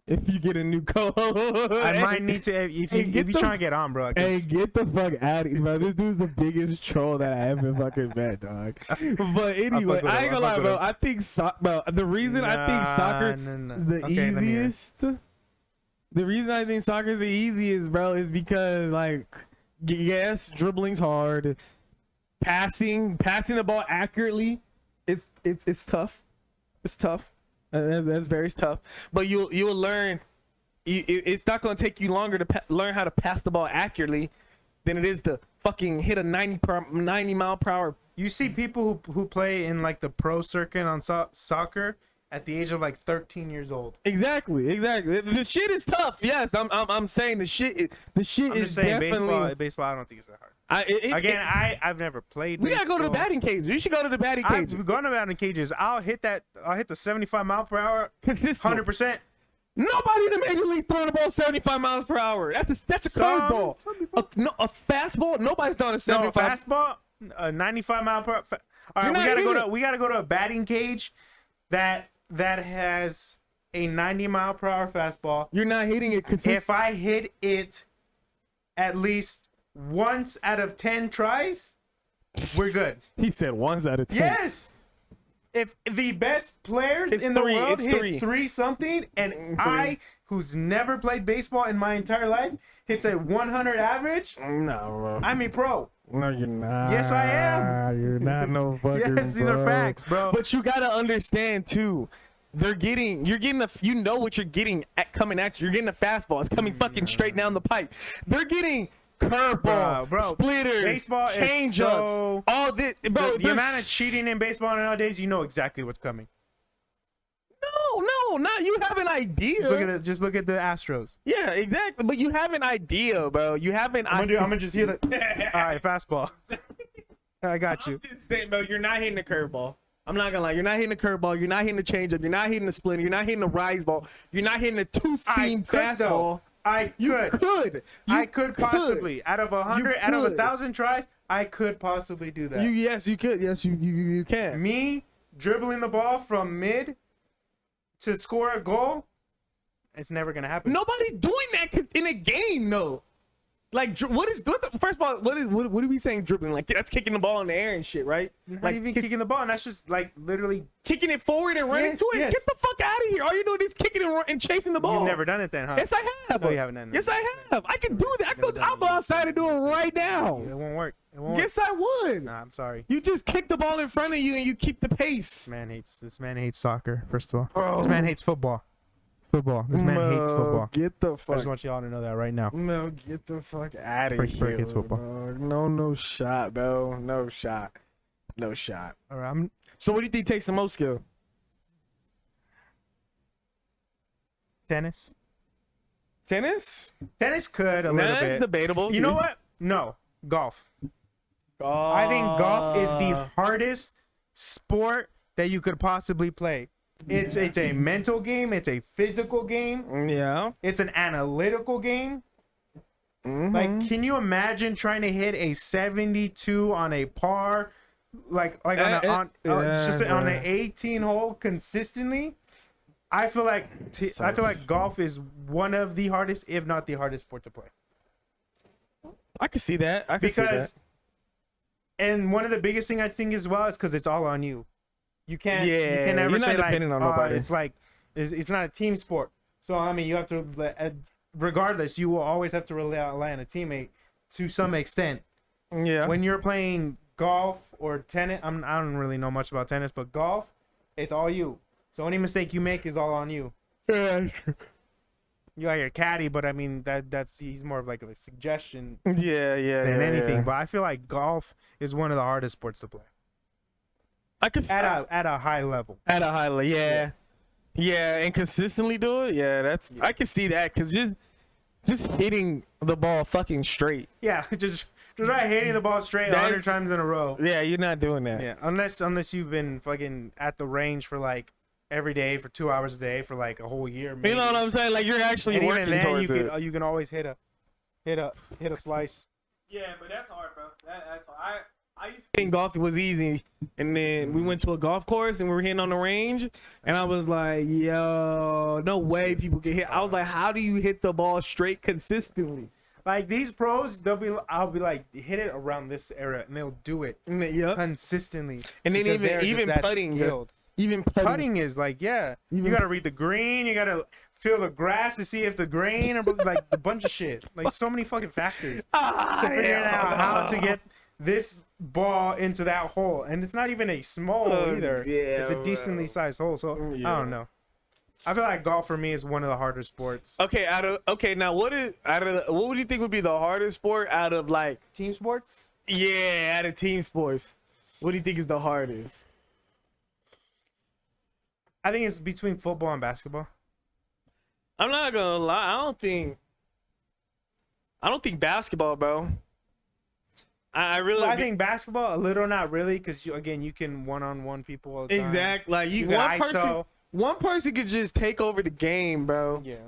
If you get a new co-host, I might need to. If you trying to get on, bro. Hey, get the fuck out of here, bro. This dude's the biggest troll that I ever fucking met, dog. But anyway, I ain't gonna lie, bro. I think the reason I think soccer is the easiest. The reason I think soccer is the easiest, bro, is because, like, yes, dribbling's hard. Passing the ball accurately, it's tough. It's tough. That's very tough. But you'll learn. It's not gonna take you longer to learn how to pass the ball accurately than it is to fucking hit a 90 mile per hour. You see people who play in like the pro circuit on soccer at the age of like 13 years old. Exactly. The shit is tough. Yes, I'm saying the shit is definitely baseball. I don't think it's that hard. I've never played baseball. We gotta go to the batting cage. You should go to the batting cage. I've gone to batting cages. I'll hit the 75 mile per hour consistent 100%. Nobody in the major league throwing the ball 75 miles per hour. That's a curveball. A fastball. Nobody's throwing a 75. No, fastball. A 95 mile per hour. All right, we gotta go to a batting cage that has a 90 mile per hour fastball. You're not hitting it consistently. If I hit it at least once out of 10 tries, we're good. He said once out of 10. Yes. If the best players in the world hit 3 something, and I, who's never played baseball in my entire life, hits a 100 average, no, bro. I'm a pro. No, you're not. Yes, I am. You're not no fucking Yes, these are facts, bro. But you gotta understand too. You're getting you know what you're getting coming at you. You're getting a fastball. It's coming fucking straight down the pipe. They're getting curveball, splitters, baseball, change-ups, all this, bro. The amount of cheating in baseball nowadays, you know exactly what's coming. No, not you have an idea. Just look at the Astros. Yeah, exactly. But you have an idea, bro. You have an idea. I'm gonna just hear that. All right, fastball. I got you. I'm just saying, bro. You're not hitting the curveball. I'm not gonna lie. You're not hitting the curveball. You're not hitting the changeup. You're not hitting the splitter. You're not hitting the rise ball. You're not hitting the 2-seam fastball. I could possibly out of 100, out of 1,000 tries, I could possibly do that. Yes, you could. Yes, you can. Me dribbling the ball from mid to score a goal, it's never gonna happen. Nobody's doing that in a game, no. Like, first of all, what are we saying dribbling? Like, that's kicking the ball in the air and shit, right? Not even kicking the ball, and that's just like literally kicking it forward and running to it. Yes. Get the fuck out of here! All you doing is kicking and chasing the ball. You've never done it then, huh? Yes, I have. No, you haven't done it. Yes, I have. I can do that. I'll go outside and do it right now. It won't work. Yes, I would. Nah, I'm sorry. You just kick the ball in front of you and you keep the pace. This man hates soccer. First of all, bro. This man hates football. This man hates football. Get the fuck. I just want y'all to know that right now. No, get the fuck out of here. Hates football. Bro. No shot, bro. No shot. All right. So, what do you think takes the most skill? Tennis could a little bit. That's debatable. You know what? No, golf. I think golf is the hardest sport that you could possibly play. It's a mental game. It's a physical game. Yeah. It's an analytical game. Mm-hmm. Like, can you imagine trying to hit a 72 on a par, on an 18 hole consistently? I feel like golf is one of the hardest, if not the hardest, sport to play. I can see that. And one of the biggest thing I think as well is because it's all on you. You can't never say like, on nobody. It's like it's not a team sport. So I mean, you have to, regardless, you will always have to rely on a teammate to some extent. Yeah. When you're playing golf or tennis, I don't really know much about tennis, but golf, it's all you. So any mistake you make is all on you. Yeah. You got your caddy, but I mean he's more of like a suggestion Yeah. than anything. Yeah. But I feel like golf is one of the hardest sports to play I could at a high level. At a high level, yeah, and consistently do it. Yeah, that's I can see that because just hitting the ball fucking straight. Yeah, just try hitting the ball straight 100 times in a row. Yeah, you're not doing that. Yeah, unless you've been fucking at the range for like every day for 2 hours a day for like a whole year. Maybe. You know what I'm saying? Like you're actually and working even then, towards it. you can always hit a slice. Yeah, but that's hard, bro. That's hard. I used to think golf was easy, and then we went to a golf course and we were hitting on the range, and I was like, yo, no way people can hit. I was like, how do you hit the ball straight consistently? Like these pros, I'll be like, hit it around this area, and they'll do it consistently. And then even putting, putting is like, you gotta read the green, you gotta feel the grass to see if the grain or like a bunch of shit, like so many fucking factors to figure out how to get this ball into that hole, and it's not even a small hole either. Yeah, it's a decently sized hole. So I don't know. I feel like golf for me is one of the harder sports. Okay, now what would you think would be the hardest sport out of like Team sports? Yeah, out of team sports. What do you think is the hardest? I think it's between football and basketball. I'm not gonna lie. I don't think basketball, bro. I think basketball a little, not really, because you can one-on-one people all the time. Exactly. Like one person could just take over the game, bro. Yeah.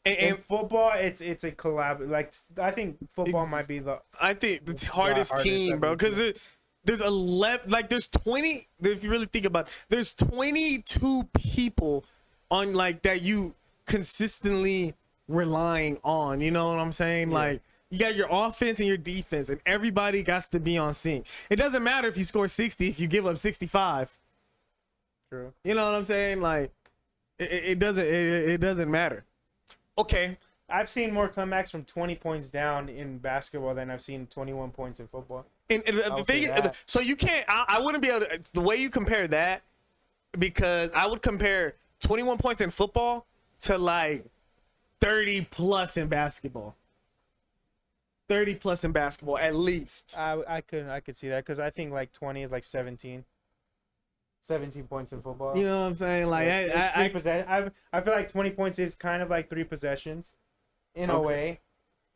And football, it's a collab. Like I think football might be the hardest team, bro, because there's 11, like there's 20. If you really think about it, there's 22 people on like that you consistently relying on. You know what I'm saying? Yeah. Like you got your offense and your defense, and everybody got to be on sync. It doesn't matter if you score 60 if you give up 65. True. You know what I'm saying? Like it doesn't matter. Okay. I've seen more comebacks from 20 points down in basketball than I've seen 21 points in football. And the thing is, so you can't. I wouldn't be able to. The way you compare that, because I would compare 21 points in football to like 30 plus in basketball. 30 plus in basketball at least. I could see that, because I think like 20 is like 17 points in football. You know what I'm saying? Like I feel like 20 points is kind of like 3 possessions in a way,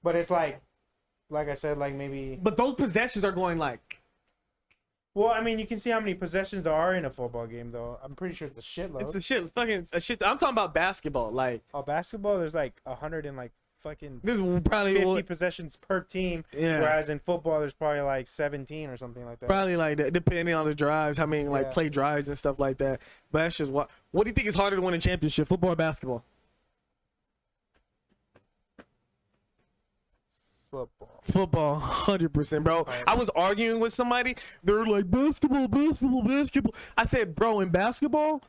but it's like I said, like maybe. But those possessions are going like. Well, I mean, you can see how many possessions there are in a football game, though. I'm pretty sure it's a shitload. It's a shit. I'm talking about basketball, like. Oh, basketball, there's like 100 and like fucking. This is probably 50 possessions per team. Yeah. Whereas in football, there's probably like 17 or something like that. Probably like that, depending on the drives. I mean, like play drives and stuff like that. But that's just what. What do you think is harder to win a championship, football or basketball? Football, 100%, bro. I was arguing with somebody. They were like, basketball. I said, bro, in basketball,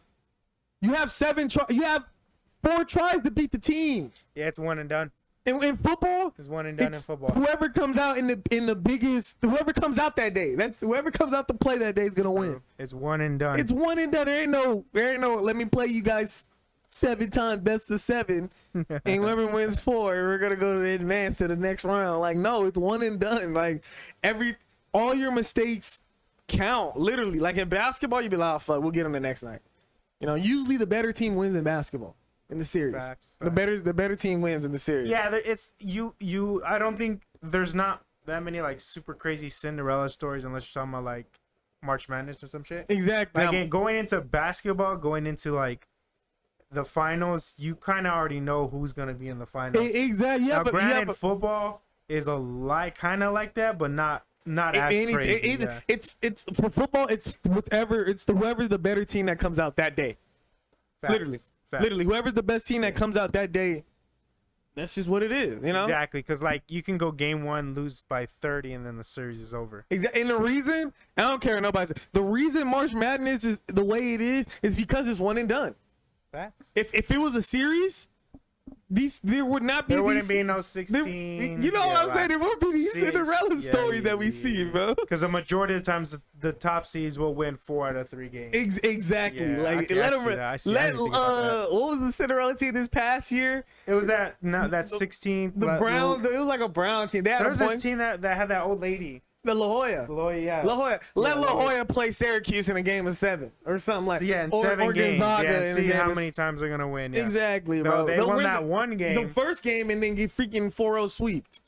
you have 4 tries to beat the team. Yeah, it's one and done. In football, it's one and done in football. Whoever comes out in the biggest, whoever comes out that day, whoever comes out to play that day is gonna win. It's one and done. It's one and done. There ain't no. Let me play you guys 7 times, best of 7, and whoever wins 4, we're gonna go to advance to the next round. Like, no, it's one and done. Like all your mistakes count, literally. Like in basketball, you'd be like, oh, fuck, we'll get them the next night. You know, usually the better team wins in basketball in the series. Facts. The better team wins in the series. Yeah, it's you. I don't think there's not that many like super crazy Cinderella stories unless you're talking about like March Madness or some shit. Exactly. Like going into basketball, going into like the finals, you kind of already know who's gonna be in the finals. Exactly. Yeah, now, granted, football is kind of like that, but not as crazy. It's for football. It's whoever's the better team that comes out that day. Facts. Literally, whoever's the best team that comes out that day. That's just what it is, you know. Exactly, because like you can go game 1, lose by 30, and then the series is over. Exactly, and the reason I don't care what nobody says. The reason March Madness is the way it is because it's one and done. Facts. If it was a series, there would not be There wouldn't these. be no there- 16. you know what I'm saying? There would be these six, Cinderella stories that we see, bro. Because the majority of the times, the top seeds will win 4 out of 3 games. Exactly. Yeah, Like I let see them. that. I see- I Let didn't think about what was the Cinderella team this past year? It was that 16th. The Brown. It was like a Brown team. They had There a was this point. team that had that old lady. The La Jolla. Yeah. La Jolla. Let Yeah, La La Jolla. Jolla play Syracuse in a game of 7 or something like. Yeah, in or, 7 or games. Gonzaga Yeah, in a see game how of many times they're gonna win. Yeah. Exactly, No, bro. they They'll won win that one game. The first game and then get freaking 4-0 sweeped.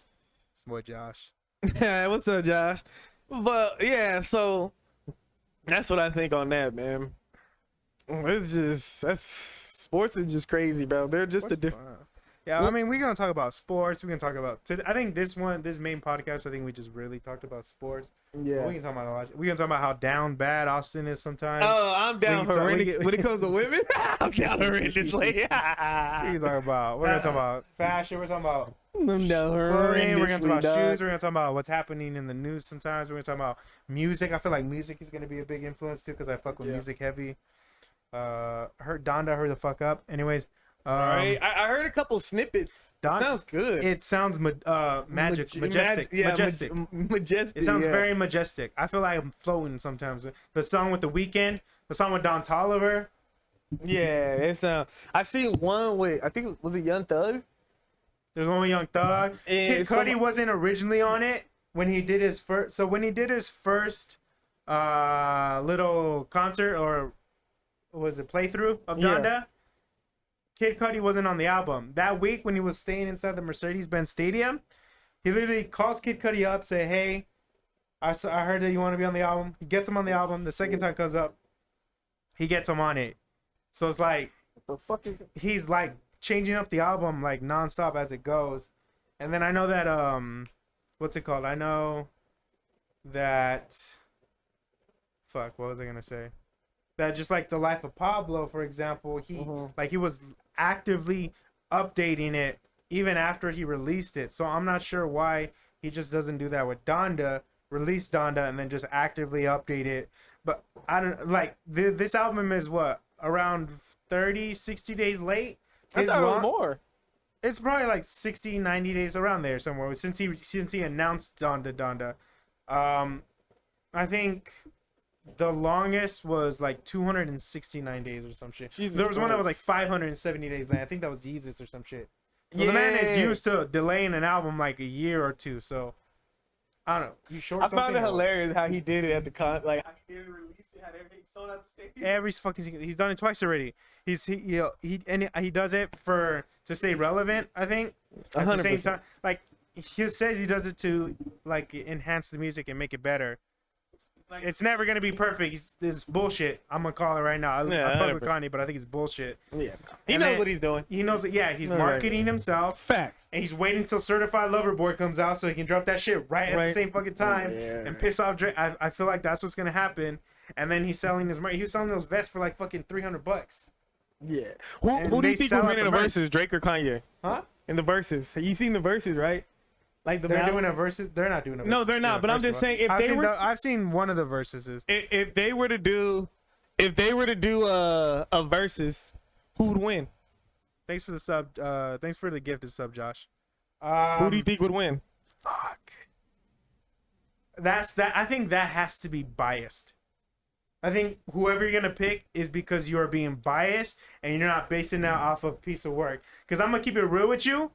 What, Josh? What's up, Josh? But yeah, so that's what I think on that, man. It's just sports is just crazy, bro. They're just a different. Yeah, I mean, we're gonna talk about sports. We're gonna talk about. I think this main podcast, I think we just really talked about sports. Yeah. We can talk about a lot. We can talk about how down bad Austin is sometimes. Oh, I'm down We can talk- we horrendous can- when it comes to women. I'm down horrendously. We can talk about. We're gonna talk about fashion. We're talking about I'm down clothing. We're gonna talk about horrendously, dog. shoes. We're gonna talk about what's happening in the news. Sometimes we're gonna talk about music. I feel like music is gonna be a big influence too because I fuck with music heavy. Heard Donda, heard the fuck up. Anyways. Right. I heard a couple snippets. Sounds good. It sounds majestic. Majestic. Majestic. It sounds yeah. very majestic. I feel like I'm floating sometimes. The song with The Weeknd, the song with Don Toliver. Yeah, it's I see one with I think was it Young Thug. There's one with Young Thug. And Kid Cudi wasn't originally on it when he did his first. So when he did his first little concert or was it playthrough of Donda, Kid Cudi wasn't on the album. That week when he was staying inside the Mercedes-Benz Stadium, he literally calls Kid Cudi up, say, "Hey, I heard that you want to be on the album." He gets him on the album. The second time comes up, he gets him on it. So it's like he's like changing up the album like nonstop as it goes. And then I know that what's it called? I know that what was I gonna say? That just like the life of Pablo, for example, he was actively updating it even after he released it. So I'm not sure why he just doesn't do that with Donda, release Donda, and then just actively update it. But I don't like this album is what around 30, 60 days late. I thought it was more. It's probably like 60, 90 days around there somewhere since he announced Donda. I think the longest was like 269 days or some shit. Jesus there was one that was like Christ. 570 days late. I think that was Jesus or some shit. So the man is used to delaying an album like a year or two. So I don't know. You short I found something it or what? hilarious how he did it at the like how he did release it, had everything sold out the stadium. He's done it twice already. He does it to stay relevant. I think at the same 100%. time, like he says he does it to like enhance the music and make it better. Like, It's never gonna be perfect. It's bullshit. I'm gonna call it right now. Yeah, I fuck with 100%. Kanye, but I think it's bullshit. Yeah, he And knows then- what he's doing. He knows it. Yeah, he's Right. marketing himself, Facts. and he's waiting until Certified Lover Boy comes out so he can drop that shit right at the Right. same fucking time Yeah. and piss off Drake. I feel like that's what's gonna happen. And then he's selling his merch. He was selling those vests for like fucking $300. Yeah. And Who do they you think sell will out win in the the merch. verses, Drake or Kanye? Huh? In the verses, you seen the verses, right? Like the They're battle? doing a versus. They're not doing a versus. No, they're not. But I'm just saying, if they were, I've seen one of the versuses. if they were to do, a versus, who would win? Thanks for the sub. Thanks for the gift of sub, Josh. Who do you think would win? Fuck. That's that. I think that has to be biased. I think whoever you're gonna pick is because you are being biased and you're not basing that off of piece of work. Because I'm gonna keep it real with you.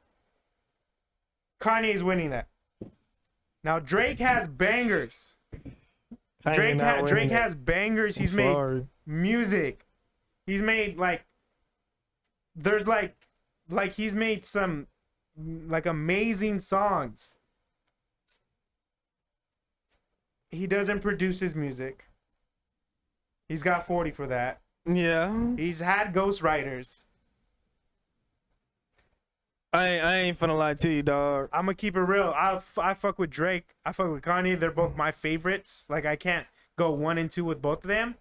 Kanye's winning that. Now Drake has bangers. Drake has bangers. He's made music. He's made he's made some like amazing songs. He doesn't produce his music. He's got 40 for that. Yeah. He's had ghostwriters. I ain't finna lie to you, dog. I'm gonna keep it real. I fuck with Drake. I fuck with Kanye. They're both my favorites. Like I can't go 1 and 2 with both of them.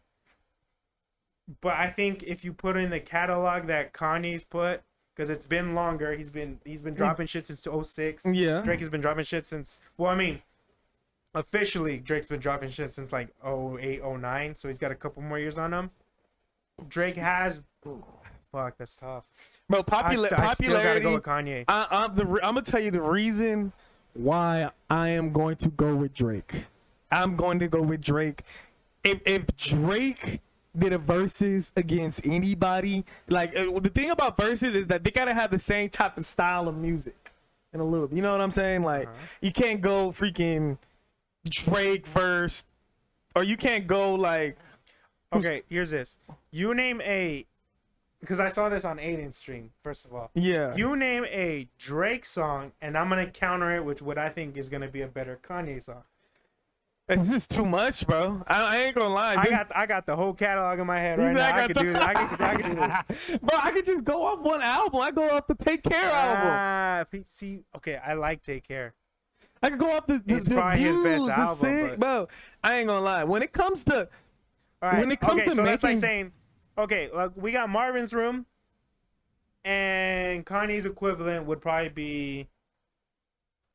But I think if you put in the catalog that Kanye's put, because it's been longer, he's been dropping shit since 2006. Yeah. Drake has been dropping shit since. Well, I mean, officially Drake's been dropping shit since like 08, 09. So he's got a couple more years on him. Drake has Fuck, that's tough. Bro, I still gotta popularity. go with Kanye. I'm gonna tell you the reason why I am going to go with Drake. I'm going to go with Drake. If Drake did a versus against anybody, like the thing about verses is that they gotta have the same type of style of music in a little bit. You know what I'm saying? Like you can't go freaking Drake verse, or you can't go like. Okay, here's this. You name a, because I saw this on Aiden's stream. First of all, Yeah. you name a Drake song, and I'm gonna counter it with what I think is gonna be a better Kanye song. It's just too much, bro. I ain't gonna lie. I got the whole catalog in my head right now. I could do this. I could do this. Bro, I could just go off one album. I go off the Take Care album. See, okay, I like Take Care. I could go off the It's probably his best album, but- bro. I ain't gonna lie. When it comes to All right. When it comes to so that's like making- saying, okay, like we got Marvin's Room, and Kanye's equivalent would probably be,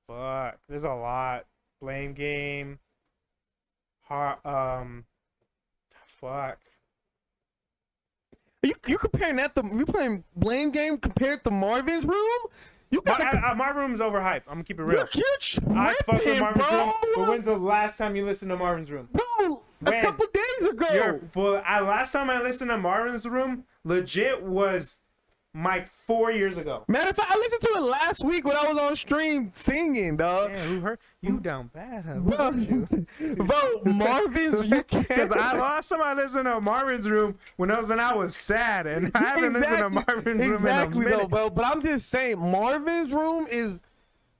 fuck, there's a lot. Blame Game. Fuck. you comparing that to you playing Blame Game compared to Marvin's Room? You But gotta Marvin's Room's overhyped. I'm gonna keep it real. you're I fuck with tripping, Marvin's Room, but bro. when's the last time you listened to Marvin's Room? Bro, a When? couple days ago. Last time I listened to Marvin's Room, legit was like 4 years ago. Matter of fact, I listened to it last week when I was on stream singing, dog. Yeah, who hurt you down bad, huh? Bro, Marvin's, you can't. Because last time I listened to Marvin's Room when I was sad, and I haven't listened to Marvin's Room Exactly, in a minute. though, bro. But I'm just saying, Marvin's Room is,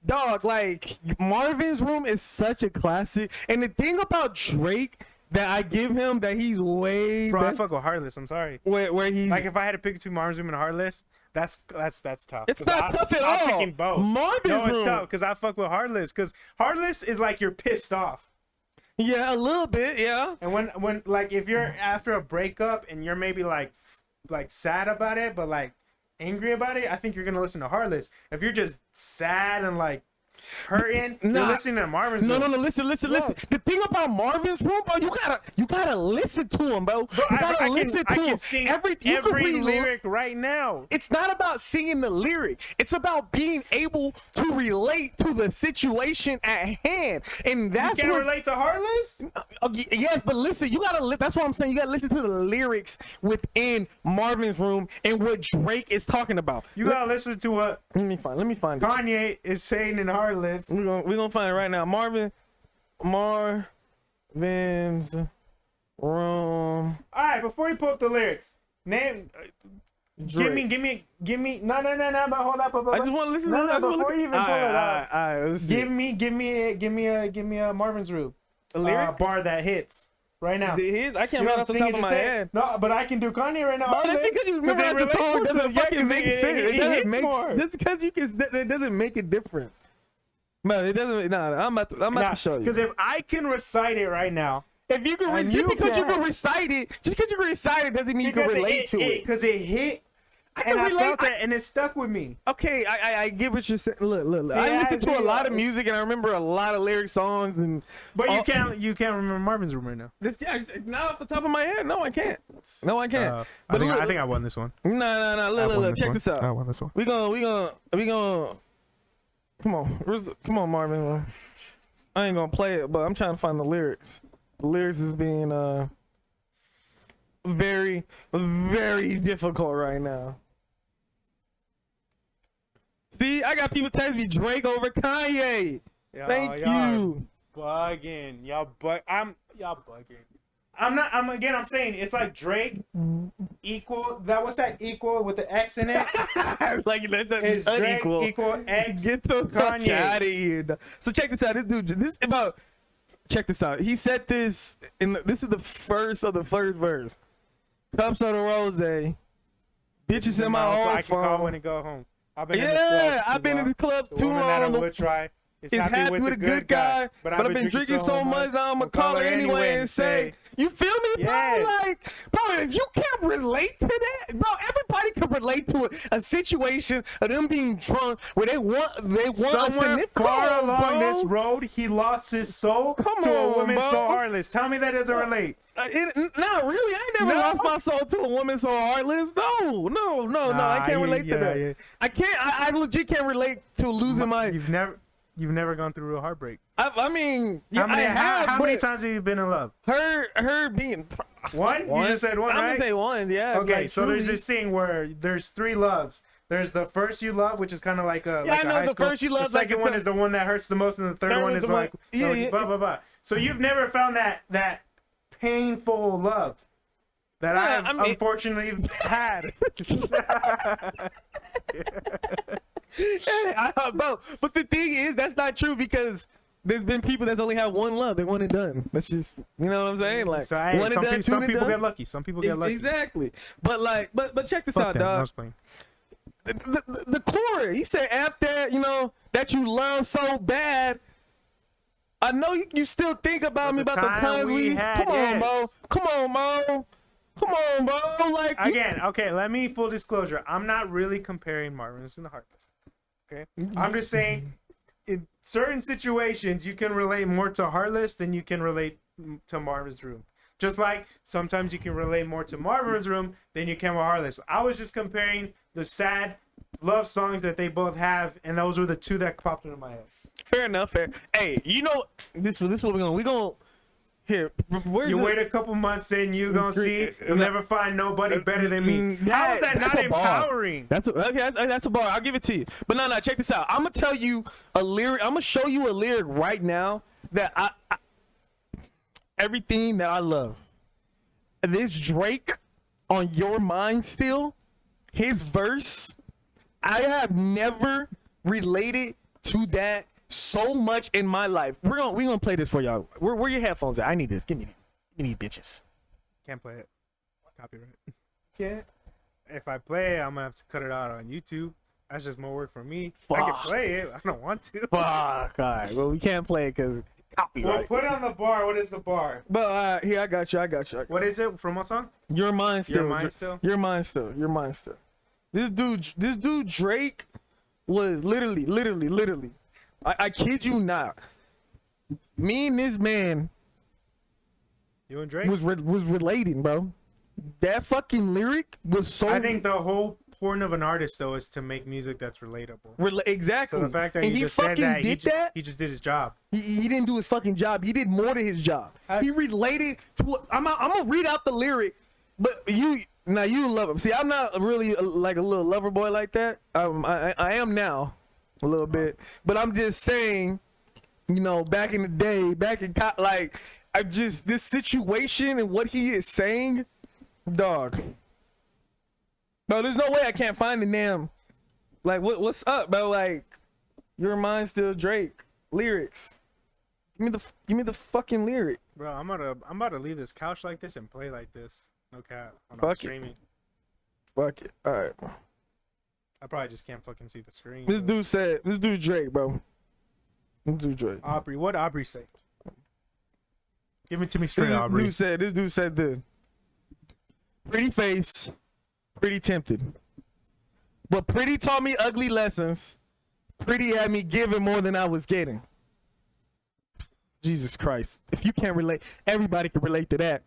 dog, like, Marvin's Room is such a classic. And the thing about Drake that I give him, that he's way Bro, I better, fuck with Heartless. I'm sorry. where he's, Like, if I had to pick between Marvin's Room and Heartless, that's tough. it's 'Cause not tough at all. I'm picking both. Marvin's No, it's Room. tough because I fuck with Heartless. Because Heartless is like you're pissed off. Yeah, a little bit, yeah. And when like if you're after a breakup and you're maybe like sad about it, but like angry about it, I think you're gonna listen to Heartless. If you're just sad and like hurting, you're Nah. listening to Marvin's No, Room. listen. Yes. The thing about Marvin's Room, bro, you gotta listen to him, bro. You gotta listen to I him. can sing you can every relate- lyric right now. It's not about singing the lyric. It's about being able to relate to the situation at hand, and that's You can't what. relate to Heartless? Yes, but listen, you gotta. That's what I'm saying. You gotta listen to the lyrics within Marvin's Room and what Drake is talking about. You gotta listen to what Let me find it. Kanye is saying in Heartless. We're gonna find it right now. Marvin's Room. Alright, before you pull up the lyrics, name Drake. give me no, but hold up. I just want to listen No, to no, it. before you even pull it up. All right, let's see. Give me a Marvin's Room. A lyric? Bar that hits right now. I can't You right don't off the sing top it, of just my say it. head. No, but I can do Kanye right now. Bro, that's because you remember it the relates song more to doesn't the- fucking 'cause make it sense. It doesn't hits make more. sense. That's because it doesn't make a difference. Man, it doesn't. Nah, I'm about to show you. Because if I can recite it right now, If you can, And just you because you can. can recite it, just because you can recite it doesn't mean you can relate to it. because it hit, can and I relate. felt it, and it stuck with me. Okay, I get what you're saying. Look. See, I listen to a see, lot of music and I remember a lot of lyric songs and. But all- you can't remember Marvin's Room right now. Not off the top of my head. No, I can't. No, I can't. But look, I think I won this one. No. Look. Check this out. I won this one. We gonna. Come on, come on, Marvin. I ain't gonna play it, but I'm trying to find the lyrics. The lyrics is being very, very difficult right now. See, I got people text me Drake over Kanye. Thank you. Bugging. Y'all bugging. I'm saying it's like Drake equal what's that equal with the X in it? Like that's Is Drake unequal. equal X? Get the fuck Kanye. out of here. dog. So check this out. Check this out. He said this this is the first of the first verse. Cups of the rose, bitches in my old I can call when phone. and go home. I've been Yeah, I've been in the club too The woman that I long. would try is is happy with a good guy, but I've been drinking so much now I'm gonna call her anyway and say, you feel me, bro? Yes. Like, bro, if you can't relate to that, bro, everybody can relate to a situation of them being drunk where they want a Somewhere significant far along bro. this road, he lost his soul Come to a on, woman bro. so heartless. Tell me that doesn't relate. Not really. I ain't never lost my soul to a woman so heartless. No. I can't relate to that. Yeah. I can't. I legit can't relate to losing my. You've never gone through real heartbreak. I mean, yeah, How many times have you been in love? Her being One? You just said one, I'm right? gonna say one. Yeah. Okay, like, so truly. there's this thing where there's 3 loves. There's the first you love, which is kind of like a Yeah, like I a know high the school. first you love, The like second it's one is the one that hurts the most, and the third one is the like yeah. blah blah blah. So you've never found that painful love that Yeah, I've unfortunately had. Bro, but the thing is, that's not true because there's been people that's only had one love, they one and done. That's just, you know what I'm saying? Like, So, hey, one and done, some two people and get done. lucky. Some people get lucky. Exactly. But like, but check this Fuck out, them. I dog. was playing. The core, he said after, you know, that you love so bad, I know you still think about me about the times we had, come on, bro. yes. Come on, bro. Like, Again, okay, let me full disclosure. I'm not really comparing Marvin's and the Heartless. Okay? I'm just saying in certain situations you can relate more to Heartless than you can relate to Marvin's Room. Just like sometimes you can relate more to Marvin's Room than you can with Heartless. I was just comparing the sad love songs that they both have, and those were the 2 that popped into my head. fair enough, fair. Hey, you know, this is what we gonna here. You wait a couple months and you gonna see you'll never find nobody better than me. How is that That's not a bar. empowering? That's a bar. I'll give it to you. But no, check this out. I'm gonna tell you a lyric. I'm gonna show you a lyric right now that I everything that I love. This Drake on Your Mind Still, his verse, I have never related to that so much in my life. We're gonna play this for y'all. Where your headphones at? I need this. Give me these bitches. Can't play it. Copyright. Yeah. If I play it, I'm gonna have to cut it out on YouTube. That's just more work for me. I Fuck. can play it. I don't want to. Fuck. All right. Well, we can't play it because Well, copyright. put it on the bar. What is the bar? But here, I got you. What is it? From what song? Your mind still. Your Mind Still? Your mind still. Your mind still. This dude Drake was literally. I kid you not. Me and this man You and Drake? was relating, bro. That fucking lyric was so. I think the whole point of an artist, though, is to make music that's relatable. Exactly. So the fact that and he he just said fucking that, did he just did his job. He didn't do his fucking job. He did more to his job. He related to. I'm gonna read out the lyric, but you love him. See, I'm not really like a little lover boy like that. I am now, a little bit, but I'm just saying, you know, back in the day, like this situation and what he is saying, dog. Bro, there's no way I can't find the damn. Like, what's up, bro? Like, Your Mind Still Drake lyrics. Give me the fucking lyric. Bro, I'm about to leave this couch like this and play like this. No cap. I'm Fuck it. streaming. Fuck it. All right. I probably just can't fucking see the screen. This dude Drake, bro. This dude Drake. Aubrey. What Aubrey say? Give it to me straight, Aubrey. This dude said this. Pretty face, pretty tempted. But pretty taught me ugly lessons. Pretty had me giving more than I was getting. Jesus Christ. If you can't relate, everybody can relate to that.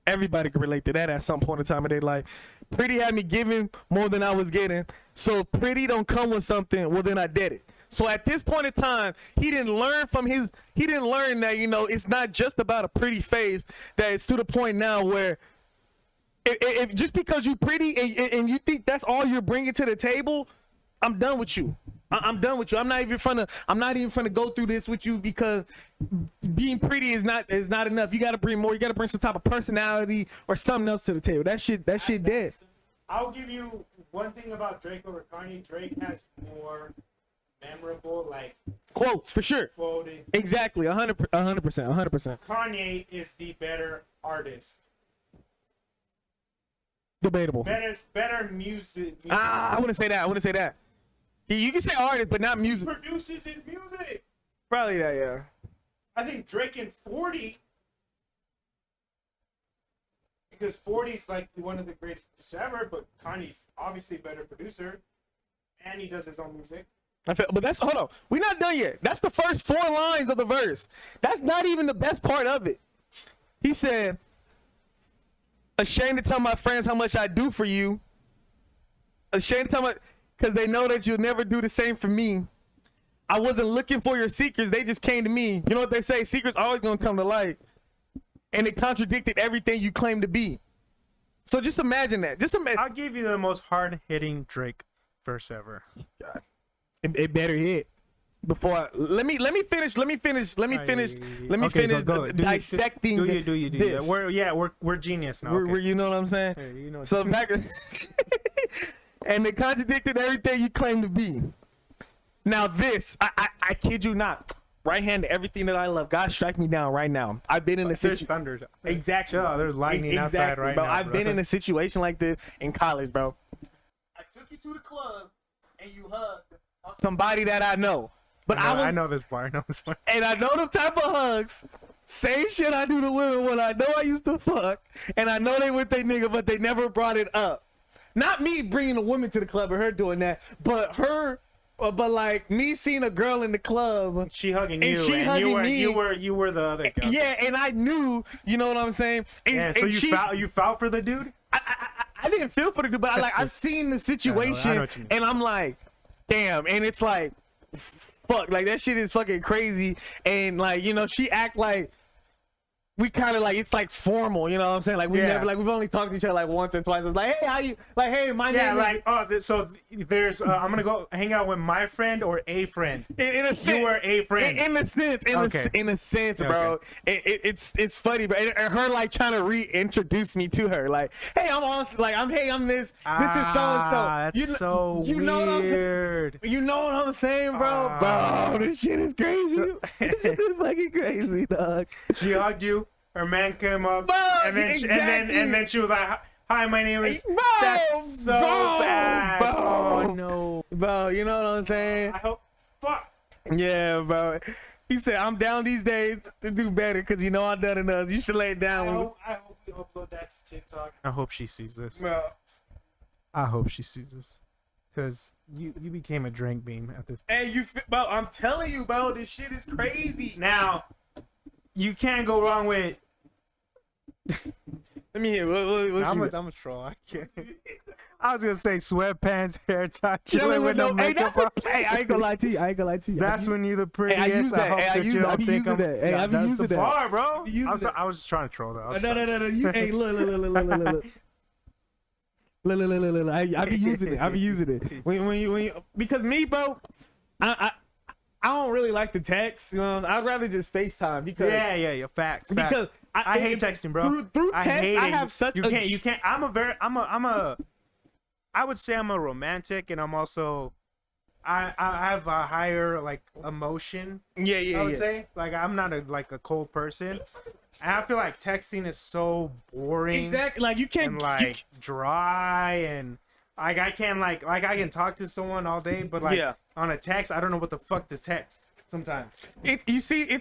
Everybody can relate to that at some point in time of their life. Pretty had me giving more than I was getting. So pretty don't come with something, well then I did it. So at this point in time, he didn't learn that, you know, it's not just about a pretty face, that it's to the point now where if just because you pretty and you think that's all you're bringing to the table, I'm done with you. I'm done with you. I'm not even finna go through this with you because being pretty is not enough. You gotta bring more. You gotta bring some type of personality or something else to the table. That shit dead. I'll give you one thing about Drake over Kanye. Drake has more memorable, like, Quotes for sure. quoted. Exactly. 100%. Kanye is the better artist. Debatable. Better music. I wouldn't say that. You can say artist, but not He music. produces his music. Probably that, yeah. I think Drake and 40, because 40's like one of the greatest producers ever, but Kanye's obviously a better producer, and he does his own music. But that's, hold on, we're not done yet. That's the first 4 lines of the verse. That's not even the best part of it. He said, ashamed to tell my friends how much I do for you. Ashamed to tell my, because they know that you'll never do the same for me. I wasn't looking for your secrets, they just came to me. You know what they say, secrets always gonna come to light. And it contradicted everything you claim to be. So just imagine that. Just imagine. I'll give you the most hard-hitting Drake verse ever. God. It better hit. Before let me finish dissecting do you this. We're genius now. We're, you know what I'm saying? Hey, you know So back and it contradicted everything you claim to be. Now this, I kid you not, right hand to everything that I love. God strike me down right now. I've been in a situation. Thunder. Exactly. Oh, there's lightning outside right bro. now. I've been in a situation like this in college, bro. I took you to the club and you hugged somebody that I know. But I know this part. And I know the type of hugs. Same shit I do to women when I know I used to fuck. And I know they with they nigga, but they never brought it up. Not me bringing a woman to the club or her doing that, but her, but like me seeing a girl in the club. She hugging and you, she and hugging me. you were the other guy. Yeah, and I knew, you know what I'm saying? And, yeah, so you felt for the dude? I didn't feel for the dude, but I've seen the situation, I know what you mean. and I'm like, damn, and it's like, fuck, like that shit is fucking crazy, and like, you know, she act like we kind of like, it's like formal, you know what I'm saying? Like we never, like we've only talked to each other like once or twice. It's like, hey, how you, like, hey, my name is... so there's I'm gonna go hang out with my friend or a friend. In a sense, you were a friend. In a sense, bro. Okay. It's funny, bro. And her like trying to reintroduce me to her, like, hey, I'm on, like, I'm this is so and so. That's so you know what I'm saying? You know what I'm saying, bro? Bro, this shit is crazy. This shit is fucking crazy, dog. She hugged you. Her man came up, bro, and then and then she was like, "Hi, my name is." Bro, that's so bad. Bro, oh no, bro. You know what I'm saying? I hope. Fuck. Yeah, bro. He said, "I'm down these days to do better because you know I done enough. You should lay it down." I hope we upload that to TikTok. I hope she sees this. Bro. I hope she sees this, cause you became a drink beam at this. Hey, bro. I'm telling you, bro. This shit is crazy. Now, you can't go wrong with. Let me hear. What I'm a troll. I can't. I was gonna say sweatpants, hair tie, chilling with no makeup. Hey, I ain't gonna lie to you. That's when you're the prettiest. Hey, I use that. Hey, I be using that. Hey, I be using that. Bar, bro. I was just trying to troll though. No. Hey, look. Look. I be using it. When you because me, bro, I don't really like to text. You know, I'd rather just FaceTime because yeah, facts. Because I hate texting, bro. Through text, I have such you can't. I would say I'm a romantic, and I'm also I have a higher like emotion. Yeah. I would say like I'm not a cold person, and I feel like texting is so boring. Exactly, like you can't and like dry and. Like I can I can talk to someone all day, but like on a text, I don't know what the fuck to text sometimes. You see,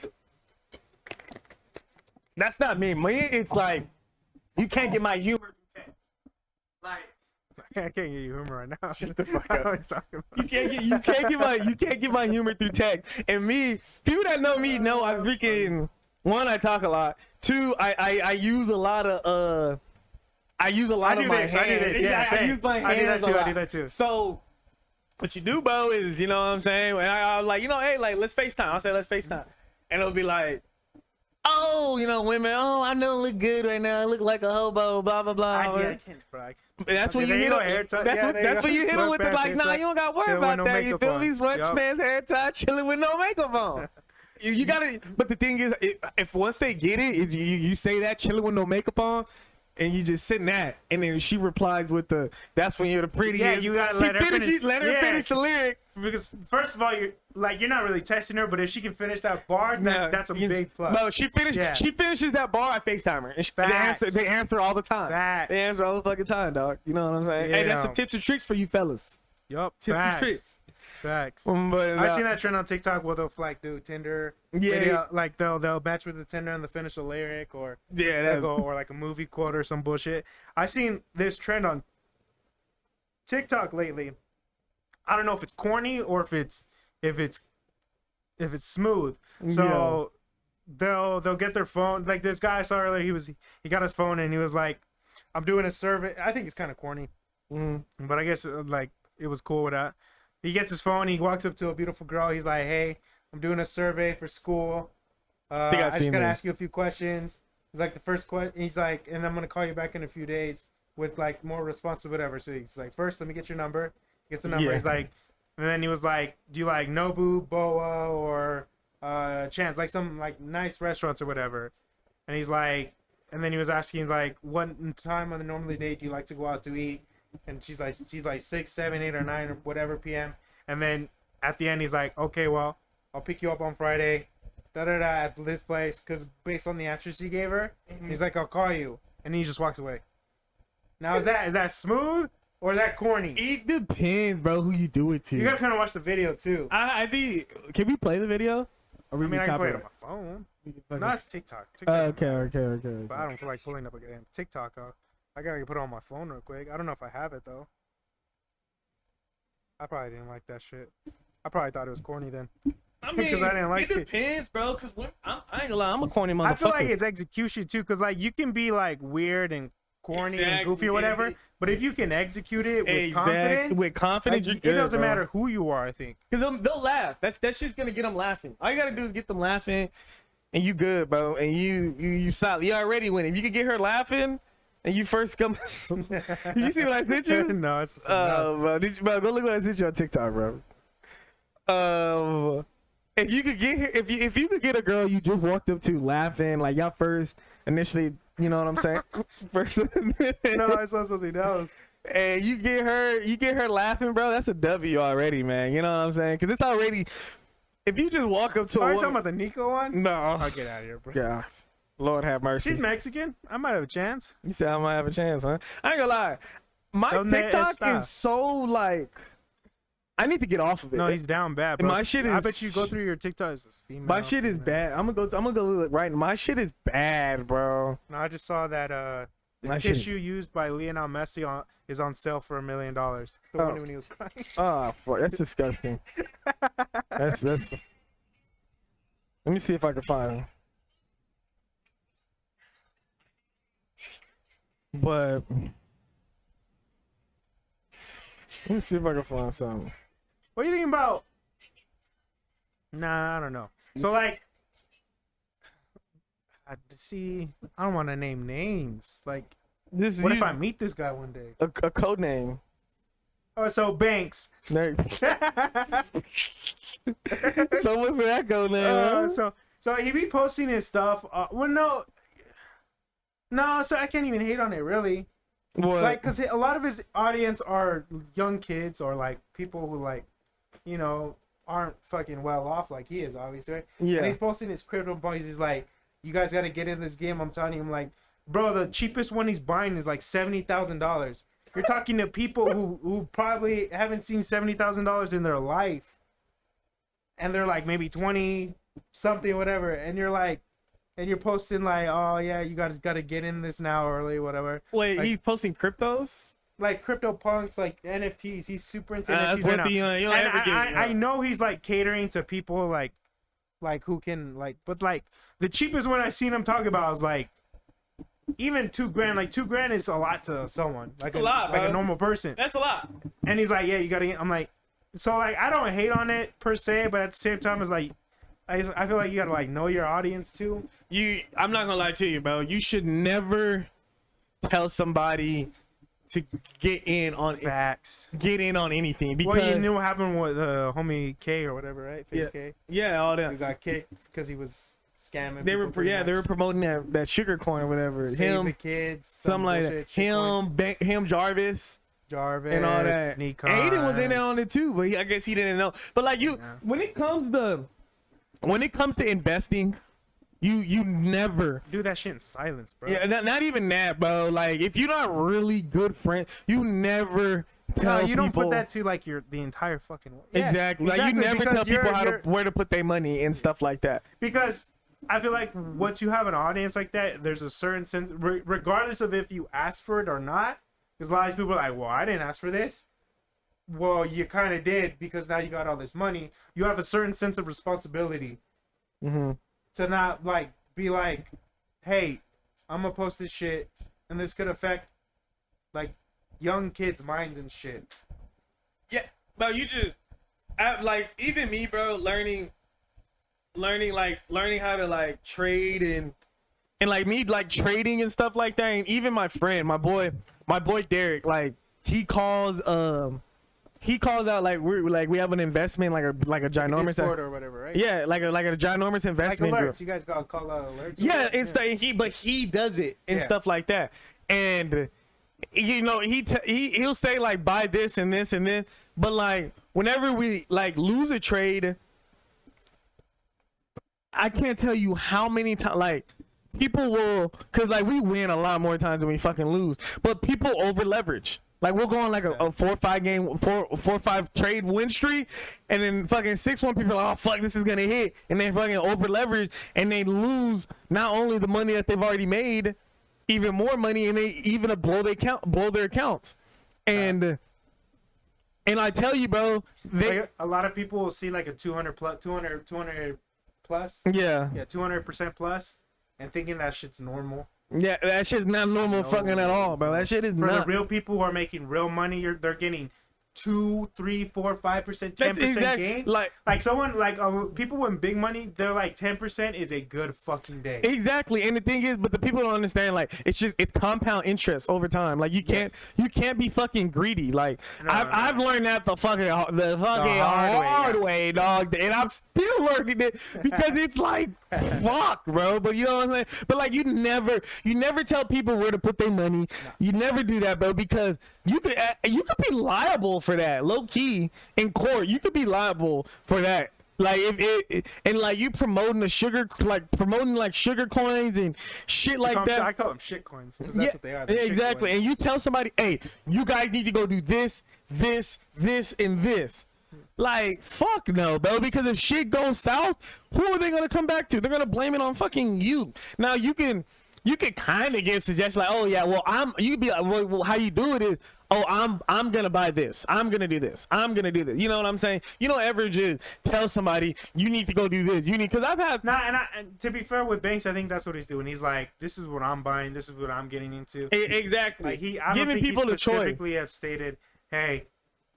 that's not me. It's like you can't get my humor through text. Like I can't get you humor right now. Shut the fuck up. You can't get my humor through text. And me, people that know me know I freaking I talk a lot. 2, I use a lot of I use a lot of my hands. I do this. Yeah, I use my hands. I do that too. So, what you do, bro, is, you know what I'm saying? When I was like, you know, hey, like, let's FaceTime. I'll say, let's FaceTime. And it'll be like, oh, you know, women, oh, I don't look good right now. I look like a hobo, blah, blah, blah. I can't, bro. That's when you hit them. That's when you hit them with the, like, nah, you don't got to worry about that. You feel me? Sweatpants, hair tie, chilling with no makeup on. You gotta, but the thing is, if once they get it, you say that, chilling with no makeup on, and you just sitting that, and then she replies with that's when you're the prettiest. Yeah, you gotta let her finish. Let her finish the lyric. Because first of all, you're not really texting her, but if she can finish that bar, that's a big plus. No, she finishes that bar, I FaceTime her. And they answer all the time. Facts. They answer all the fucking time, dog. You know what I'm saying? Yeah. Hey, that's some tips and tricks for you fellas. Yup. Tips and tricks. Facts. But I seen that trend on TikTok where they'll like do Tinder. Yeah. Video, like they'll match with the Tinder and they'll finish a lyric or Yeah, they'll go or like a movie quote or some bullshit. I seen this trend on TikTok lately. I don't know if it's corny or if it's smooth. So they'll get their phone. Like this guy I saw earlier, he got his phone and he was like, "I'm doing a survey." I think it's kind of corny, but I guess like it was cool with that. He gets his phone. He walks up to a beautiful girl. He's like, "Hey, I'm doing a survey for school. I just gotta ask you a few questions." He's like, the first question. He's like, "And I'm gonna call you back in a few days with like more response or whatever." So he's like, "First, let me get your number." He gets the number. Yeah. He's like, and then he was like, "Do you like Nobu, Boa, or Chance, like some like nice restaurants or whatever?" And he's like, and then he was asking like, "What time on the normally day do you like to go out to eat?" And she's like 6, 7, 8, or 9 or whatever p.m. And then at the end he's like, "Okay, well, I'll pick you up on Friday, at this place," because based on the address he gave her, he's like, "I'll call you," and he just walks away. Now is that smooth or is that corny? It depends, bro, who you do it to. You gotta kind of watch the video too. I think. Can we play the video? I mean, I can play it on my phone. No, it's TikTok. Okay. But I don't feel like pulling up a damn TikTok. I gotta put it on my phone real quick. I don't know if I have it though. I probably didn't like that shit. I probably thought it was corny then. I mean, because I didn't like it. It depends, bro. Because I ain't gonna lie, I'm a corny motherfucker. I feel like it's execution too, because like you can be like weird and corny and goofy or whatever, but if you can execute it with confidence, you're it good, doesn't bro. matter who you are. I think Because they'll laugh. That's just gonna get them laughing. All you gotta do is get them laughing, and you good, bro. And you solid. You already win. If you can get her laughing, and you first come, you see what I sent you? no, it's just Bro, bro, go look what I sent you on TikTok, bro. If you could get here, if you could get a girl you just walked up to laughing, like y'all first initially, you know what I'm saying? First, no, I saw something else. and you get her laughing, bro. That's a W already, man. You know what I'm saying? Because it's already. If you just walk up to Are a you talking woman, about the Nico one? no, I'll get out of here, bro. yeah, Lord have mercy. She's Mexican. I might have a chance. You said I might have a chance, huh? I ain't gonna lie. My TikTok is so like. I need to get off of it. No, he's down bad, bro. My shit I is. bet you go through your TikToks. My shit is bad. I'm gonna go look right now. My shit is bad, bro. No, I just saw that the My shit tissue used by Lionel Messi is on sale for $1 million. It's the one when he was crying. Oh, fuck. That's disgusting. That's. Let me see if I can find him. But let me see if I can find something. What are you thinking about? Nah, I don't know. So like, I don't want to name names. Like, what if I meet this guy one day? A code name? Oh, so Banks. No. So what for that code name? Huh? So he be posting his stuff. No. So I can't even hate on it really. What? Like, cause a lot of his audience are young kids or like people who like, you know, aren't fucking well off like he is, obviously. Right? Yeah. And he's posting his crypto points. He's like, "You guys got to get in this game." I'm telling you, I'm like, bro, the cheapest one he's buying is like $70,000. You're talking to people who probably haven't seen $70,000 in their life, and they're like maybe 20 something, whatever. And you're like, and you're posting like, "Oh yeah, you guys got to get in this now early, whatever." Wait, like, he's posting cryptos? Like crypto punks, like NFTs. He's super into NFTs That's right what now. you'll And ever get. I know he's like catering to people like who can like, but like the cheapest one I seen him talk about was like even $2,000. Like $2,000 is a lot to someone. Like That's a lot, like bro. a normal person. That's a lot. And he's like, "Yeah, you gotta get." I'm like, so like I don't hate on it per se, but at the same time, it's like I feel like you gotta like know your audience too. I'm not gonna lie to you, bro. You should never tell somebody to get in on anything because Well, you knew what happened with homie K or whatever, right? Face K. Yeah, all that. He got kicked because he was scamming. They were people they were promoting that sugar coin or whatever. Save the kids, something like that. bullshit, Him, Jarvis, Jarvis, and all that. Nikon. Aiden was in there on it too, but I guess he didn't know. But like when it comes to investing, you never do that shit in silence, bro. Yeah, not even that, bro. Like if you're not really good friends, you never tell No, you don't people put that to like the entire fucking yeah, exactly. Like you never because tell people you're- where to put their money and stuff like that. because I feel like once you have an audience like that, there's a certain sense, regardless of if you ask for it or not. Because a lot of people are like, well, I didn't ask for this. Well, you kind of did because now you got all this money. You have a certain sense of responsibility to not like be like, hey, I'm gonna post this shit, and this could affect like young kids' minds and shit. Yeah, bro, you just like even me, bro, learning how to like trade and like me like trading and stuff like that. And even my friend, my boy Derek, like he calls out like we have an investment like a ginormous Discord or whatever, right? yeah, like a ginormous Like investment alerts. group. You guys gotta call out alerts. Yeah, and stuff. But he does it and Yeah. stuff like that. And you know, he'll say like buy this and this and this. But like whenever we like lose a trade, I can't tell you how many times like people will, cause like we win a lot more times than we fucking lose. But people over leverage. Like we'll go on like a 4 or 5 trade win streak, and then fucking 6-1 people are like, oh fuck, this is gonna hit, and they fucking over leverage, and they lose not only the money that they've already made, even more money, and they even blow their accounts, and I tell you, bro, Like, a lot of people will see like a 200 plus, 200 plus, yeah, 200% plus, and thinking that shit's normal. yeah, that shit's not normal fucking at all, bro. That shit is For not. the real people who are making real money, they're getting 2, 3, 4, 5%, 10% That's gains. like Someone like people with big money, they're like 10% is a good fucking day. exactly, and the thing is, but the people don't understand. Like, it's compound interest over time. Like, you can't be fucking greedy. Like, I've learned that the fucking hard way, dog, and I'm still learning it because it's like fuck, bro. But you know what I'm saying? But like, you never tell people where to put their money. You never do that, bro, because you could be liable for that, low key in court. You could be liable for that. Like if it and like you promoting sugar coins and shit like that. I call them shit coins. That's what they are. They're shit Exactly. coins. And you tell somebody, hey, you guys need to go do this, and this. Like, fuck no, bro. Because if shit goes south, who are they gonna come back to? They're gonna blame it on fucking you. Now you can kind of get suggestions like, oh yeah, well you could be like, well, how you do it is, oh I'm gonna buy this, I'm gonna do this, I'm gonna do this. You know what I'm saying? You don't ever just tell somebody you need to go do this. You need, because I've had and to be fair with Banks, I think that's what he's doing. He's like, this is what I'm buying, this is what I'm getting into. exactly. Like I don't giving think people he the choice. specifically have stated, hey,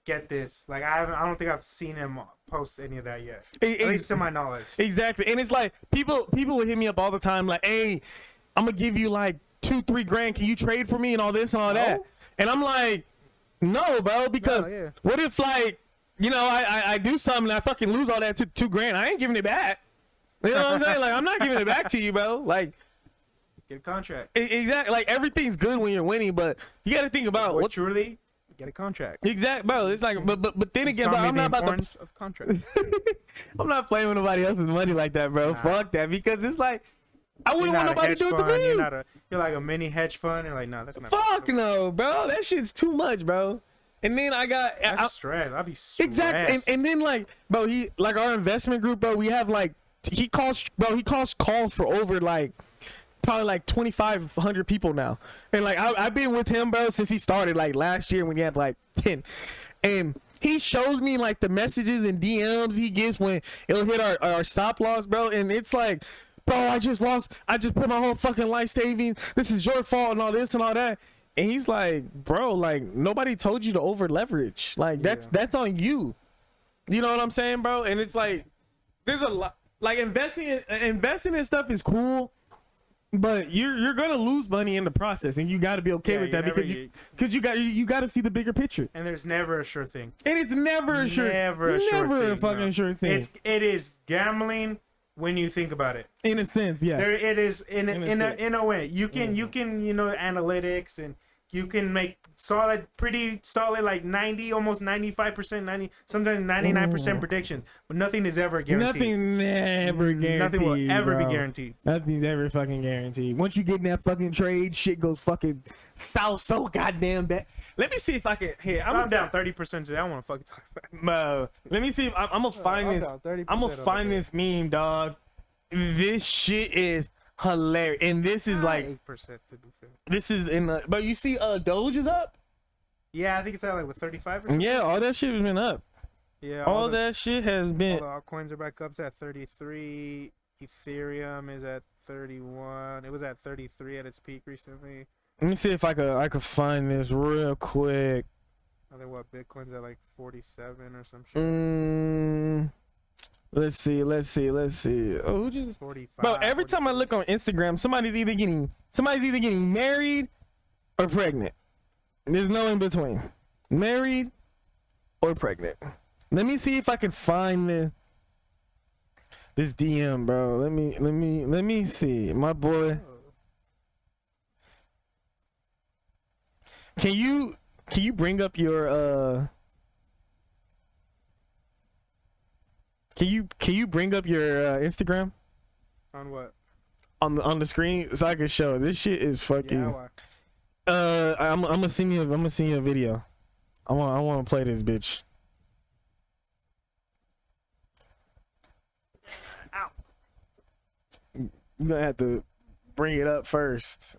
get this. Like I don't think I've seen him post any of that yet. At least to my knowledge. Exactly. And it's like people will hit me up all the time like, hey, I'm gonna give you like 2-3 grand. Can you trade for me and all this and all that? And I'm like, no, bro, because what if like, you know, I do something and I fucking lose all that $2 grand? I ain't giving it back. You know what I'm saying? Like, I'm not giving it back to you, bro. Like, Get a contract. exactly. Like, everything's good when you're winning, but you got to think about Or what. truly, get a contract. Exactly, bro. It's like, but then again, bro, I'm not about to. of contracts. I'm not playing with nobody else's money like that, bro. Fuck that, because it's like, I wouldn't want nobody to do it to me. You're like a mini hedge fund. You're like, no, that's not. Fuck no, bro. That shit's too much, bro. And then I got stress. I'd be stressed. exactly, and then like, bro, he like our investment group, bro. We have like he calls calls for over like probably like 2,500 people now, and like I've been with him, bro, since he started like last year when he had like 10, and he shows me like the messages and DMs he gets when it'll hit our stop loss, bro, and it's like, bro, I just put my whole fucking life savings. This is your fault and all this and all that. And he's like, bro, like nobody told you to over leverage. Like that's on you. You know what I'm saying, bro? And it's like, there's a lot, like investing in stuff is cool, but you're gonna lose money in the process, and you got to be okay with that because you got to see the bigger picture. And there's never a sure thing. And it's never a sure, never a fucking sure thing. It is gambling. When you think about it, in a sense, yeah, it is in a way. You can analytics and you can make solid, pretty solid, like 90, almost 95%, 90, sometimes 99% predictions, but nothing is ever guaranteed. Nothing ever guaranteed. Nothing will ever be bro. guaranteed. Nothing's ever fucking guaranteed. Once you get in that fucking trade, shit goes fucking south so goddamn bad. Let me see if I can. Here, I'm down 30% today. I want to fucking talk about it. Bro, let me see if I'm gonna find this. I'm gonna find this meme, dog. This shit is hilarious, and this is like 8% to be fair. this is in the. But you see, Doge is up. Yeah, I think it's at like with 35%. Yeah, all that shit has been up. Yeah, All that shit has been. all the altcoins are back up. It's at 33. Ethereum is at 31. It was at 33 at its peak recently. Let me see if I could find this real quick. I think what Bitcoin's at like 47 or some shit. Let's see. Oh, just 45. bro. Every time I look on Instagram, somebody's either getting married or pregnant. There's no in between. Married or pregnant. Let me see if I can find this DM, bro. Let me see. My boy. Can you bring up your Can you bring up your Instagram On what? on the screen so I can show? This shit is fucking. Yeah, why? I'm gonna send you a video. I want to play this bitch. Ow. You're gonna have to bring it up first.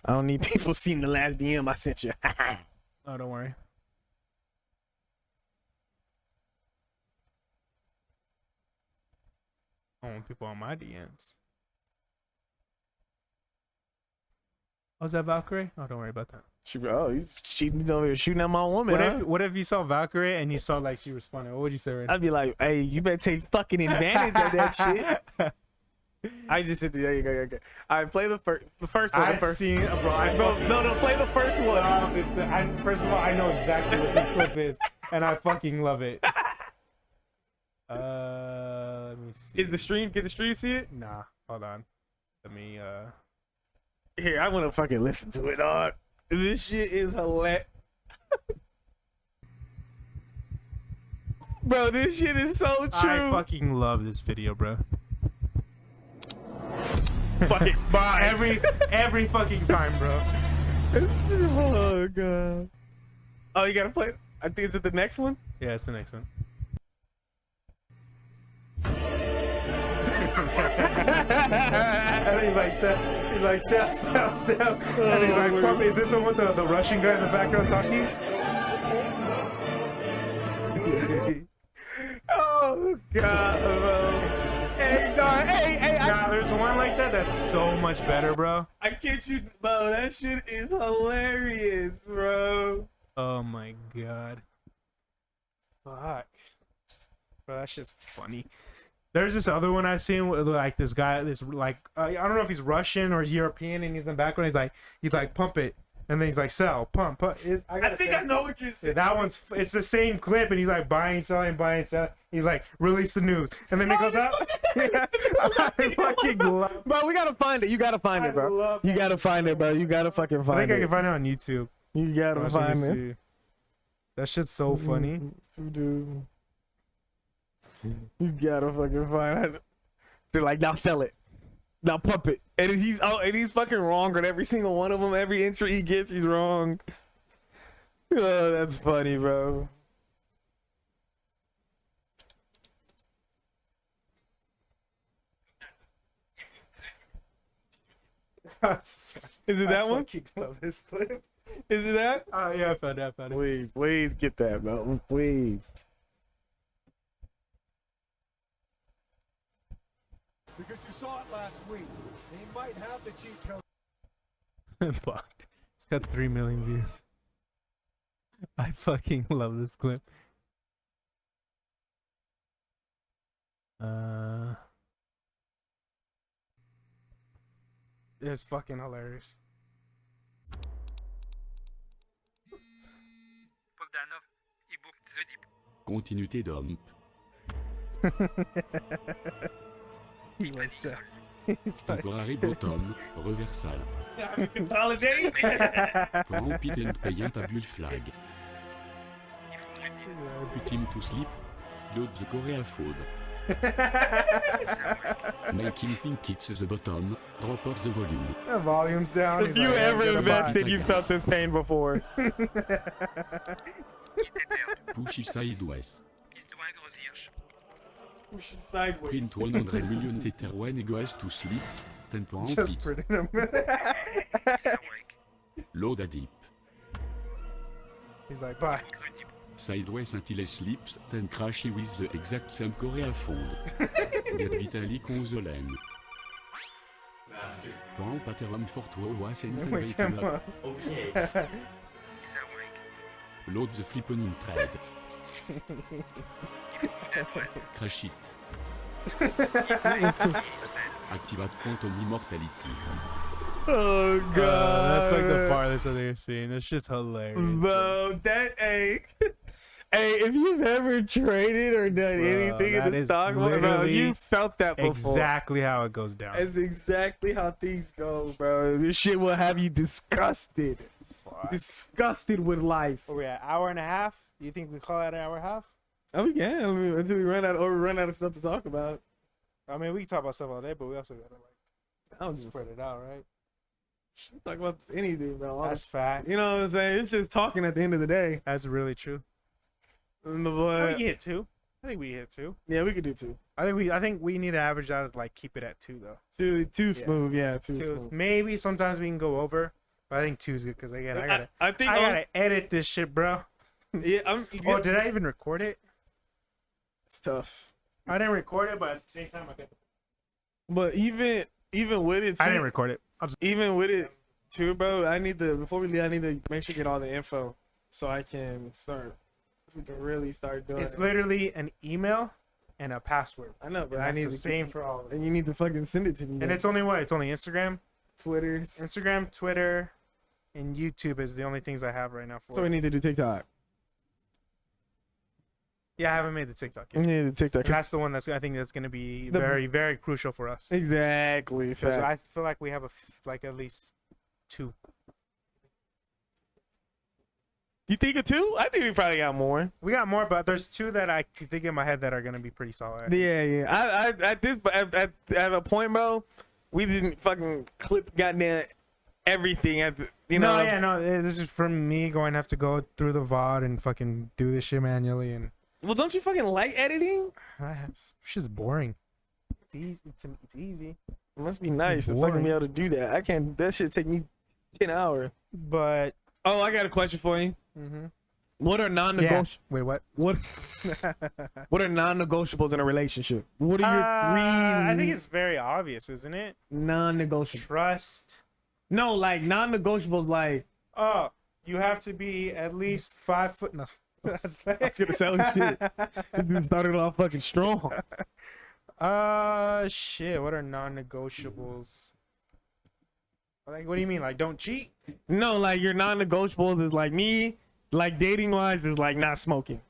I don't need people seeing the last DM I sent you. Oh, don't worry. I want people on my DMs. Oh, is that Valkyrie? Oh, don't worry about that. He's cheating over here shooting at my woman. What if you saw Valkyrie and you saw like she responded? What would you say right now? I'd be like, hey, you better take fucking advantage of that shit. I just said, there you go. Okay. All right, play the first one. I've seen, bro. No, play the first one. First of all, I know exactly what this clip is, and I fucking love it. Let me see. Can the stream see it? Nah, hold on. Let me. Here, I want to fucking listen to it, dog. This shit is hilarious. Bro, this shit is so true. I fucking love this video, bro. Fuck it, bye. Every fucking time, bro. Oh god. Oh, you gotta play it? I think it's at the next one. Yeah, it's the next one. And he's like, sell. And he's like, is this the one with the Russian guy in the background talking? Oh god, bro. Hey, dog. Hey. Nah, there's one like that that's so much better, bro. I kid you, bro. That shit is hilarious, bro. Oh my god. Fuck. Bro, that shit's funny. There's this other one I've seen with like this guy, I don't know if he's Russian or he's European, and he's in the background. He's like pump it, and then he's like sell, pump. I think I know what you're saying. Yeah, it's the same clip, and he's like buying, selling. He's like release the news, and then it goes out. I fucking love. Bro, we gotta find it. You gotta find it, bro. You gotta find it, bro. You gotta fucking find it. I think I can find it on YouTube. You gotta find it. That shit's so funny. Dude. You gotta fucking find it. They're like, now sell it. Now pump it. And he's fucking wrong on every single one of them. Every entry he gets, he's wrong. Oh, that's funny, bro. Is it that one? I love this clip. Is it that? Yeah, I found it. Please get that, bro. Please. Because you saw it last week. He might have the cheat code. Blocked. It's got 3 million views. I fucking love this clip. It's fucking hilarious. Continuité d'homme. He's like, Temporary bottom, reversal. Consolidate. Rampant payant a vu le flag. Put him to sleep. Load the Korea food. Making think it's the bottom. Drop off the volume. The volume's down. If you ever invested, you felt this pain before. Push it sideways. Push it sideways. Print 100 million Ether when he goes to sleep. Tempo Just anti. printing him. Load a deep. He's like, bye. Sideways until he sleeps, then crash with the exact same Korea food. Get Vitalik on the lane. Wow, pattern for 2 was Wake him up. Load the flipping trade. Crash it. Activate quantum immortality. Oh god, that's like the farthest I've ever seen. It's just hilarious. bro. That hey, if you've ever traded or done anything in that the is stock market, bro, literally you felt that before. Exactly how it goes down. That's exactly how things go, bro. This shit will have you disgusted, disgusted with life. Where we at? Hour and a half? You think we call that an hour and a half? Oh yeah, I mean, until we run out of stuff to talk about. I mean, we can talk about stuff all day, but we also gotta like I'll just spread it out, right? talk about anything, bro. That's facts. You know what I'm saying? It's just talking at the end of the day. That's really true. And the I boy, think we hit 2. I think we hit 2. yeah, we could do 2. I think we need to average out like keep it at 2 though. Too smooth, yeah, too 2. smooth. Maybe sometimes we can go over, but I think 2 is good because again I think I gotta edit this shit, bro. yeah, Oh, did I even record it? it's tough. I didn't record it, but at the same time I could. But even with it, too, I didn't record it. even with it too, bro. Before we leave, I need to make sure to get all the info so I can start. We can really start doing. It's it. literally an email and a password. I know, but And I that's need the to same for all of them. and you need to fucking send it to me. And it's only what? It's only Instagram, Twitter. Twitter, and YouTube is the only things I have right now for. So we need to do TikTok. Yeah, I haven't made the TikTok We yet. need to TikTok. 'cause- That's the one I think that's gonna be The- very, very crucial for us. exactly. 'Cause Fact. I feel like we have like at least 2. You think of 2? I think we probably got more. We got more, but there's 2 that I can think in my head that are gonna be pretty solid. Yeah. At a point, bro, we didn't fucking clip goddamn everything at the, you know. This is from me going to have to go through the VOD and fucking do this shit manually, and Well, don't you fucking like editing? shit's boring. It's easy. It's easy. It must be nice to Boring. fucking be able to do that. I can't. That shit take me 10 hours. But Oh, I got a question for you. mhm. What are non-negotiables? Wait, what? What What are non-negotiables in a relationship? What are your I think three it's very obvious, isn't it? non-negotiables? Trust. No, like non-negotiables. Like Oh, you have to be at least 5 foot. No, that's I was gonna sell shit. This dude started off fucking strong. Shit. What are non-negotiables? Like, what do you mean? Like, don't cheat? No, like your non-negotiables is like me. Like dating wise is like not smoking.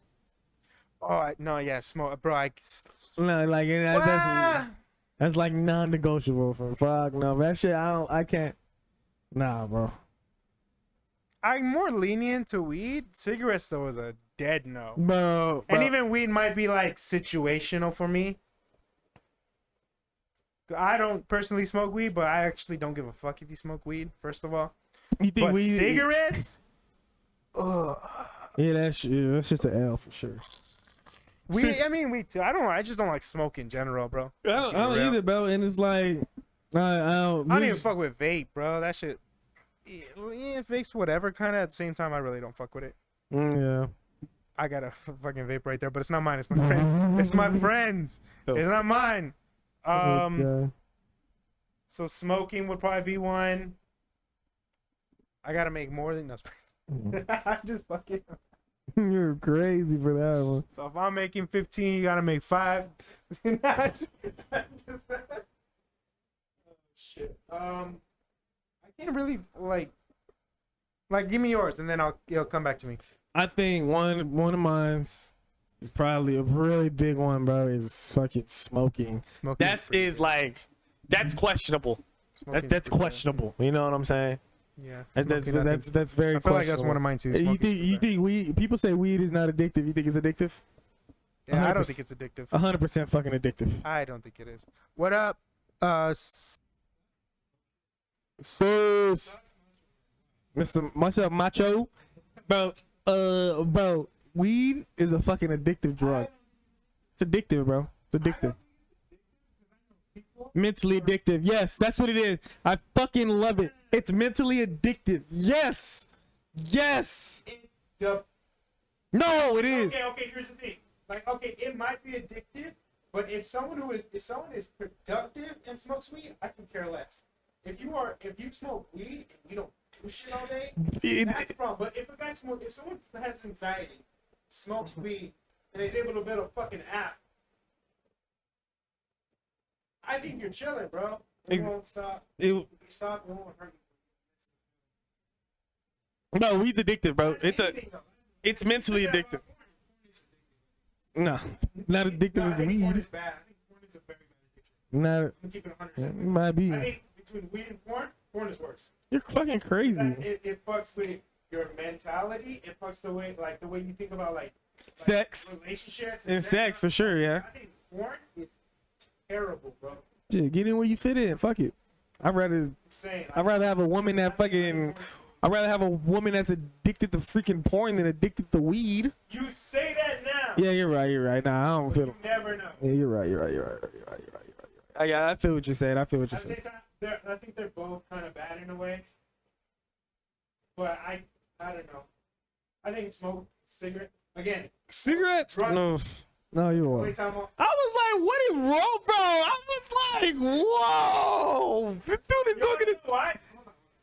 Oh, no, yeah, smoke, bro. No, like that's like non-negotiable for fuck no. That shit I can't. Nah, bro. I'm more lenient to weed. Cigarettes though is a dead no. Bro. And even weed might be like situational for me. I don't personally smoke weed, but I actually don't give a fuck if you smoke weed. First of all, you think but we cigarettes? Ugh. Yeah, that's just an L for sure. Weed. I mean, weed too. I don't know. I just don't like smoke in general, bro. I don't either, bro. And it's like I don't even fuck with vape, bro. That shit. Yeah, vape's whatever. Kind of at the same time, I really don't fuck with it. Yeah. I got a fucking vape right there, but it's not mine. It's my friend's. It's my friend's. It's not mine. Okay. So smoking would probably be one. I gotta make more than I'm just fucking. You're crazy for that one. So if I'm making 15, you gotta make 5. Oh shit. I can't really like give me yours and then you'll come back to me. I think one of mine's is probably a really big one, bro. Is fucking smoking. Smoking That's questionable. That's questionable. You know what I'm saying? Yeah. That's smoking, I think- that's very. I feel like that's questionable. one of mine too. You smoking's think pretty bad. weed? People say weed is not addictive. You think it's addictive? Yeah, I don't 100%. think it's addictive. 100% fucking addictive. I don't think it is. What up? Sis, Mr. Macho, bro, weed is a fucking addictive drug. It's addictive, bro. It's addictive. Mentally addictive. Yes, that's what it is. I fucking love it. It's mentally addictive. Yes. Yes. No, it is. Okay, here's the thing. Like, okay, it might be addictive, but if someone is productive and smokes weed, I can care less. If you smoke weed and you don't do shit all day, that's a problem. But if someone has anxiety, smokes weed, and is able to build a fucking app, I think you're chilling, bro. It won't stop. If you stop, it won't hurt you. No, weed's addictive, bro. It's mentally addictive. No, not addictive as Porn weed. is bad. I think porn is a very bad addiction. Not. I'm keeping it 100%. It might be. I think between weed and porn is worse. You're fucking crazy. It fucks with your mentality. It fucks the way you think about Sex relationships and sex for sure. Yeah. I think porn is terrible, bro. Yeah, get in where you fit in. Fuck it. I'd rather have a woman that fucking. I'd rather have a woman that's addicted to freaking porn than addicted to weed. You say that now. Yeah, you're right. Nah, I don't feel. You never know. Yeah, you're right. I feel what you're saying. I feel what you're I saying. think they're both kind of bad in a way. But I don't know. I think smoke, cigarette, again. Cigarettes? Drug- No, you're Only right. time I was like, what is wrong, bro? I was like, whoa. This dude is talking to. What?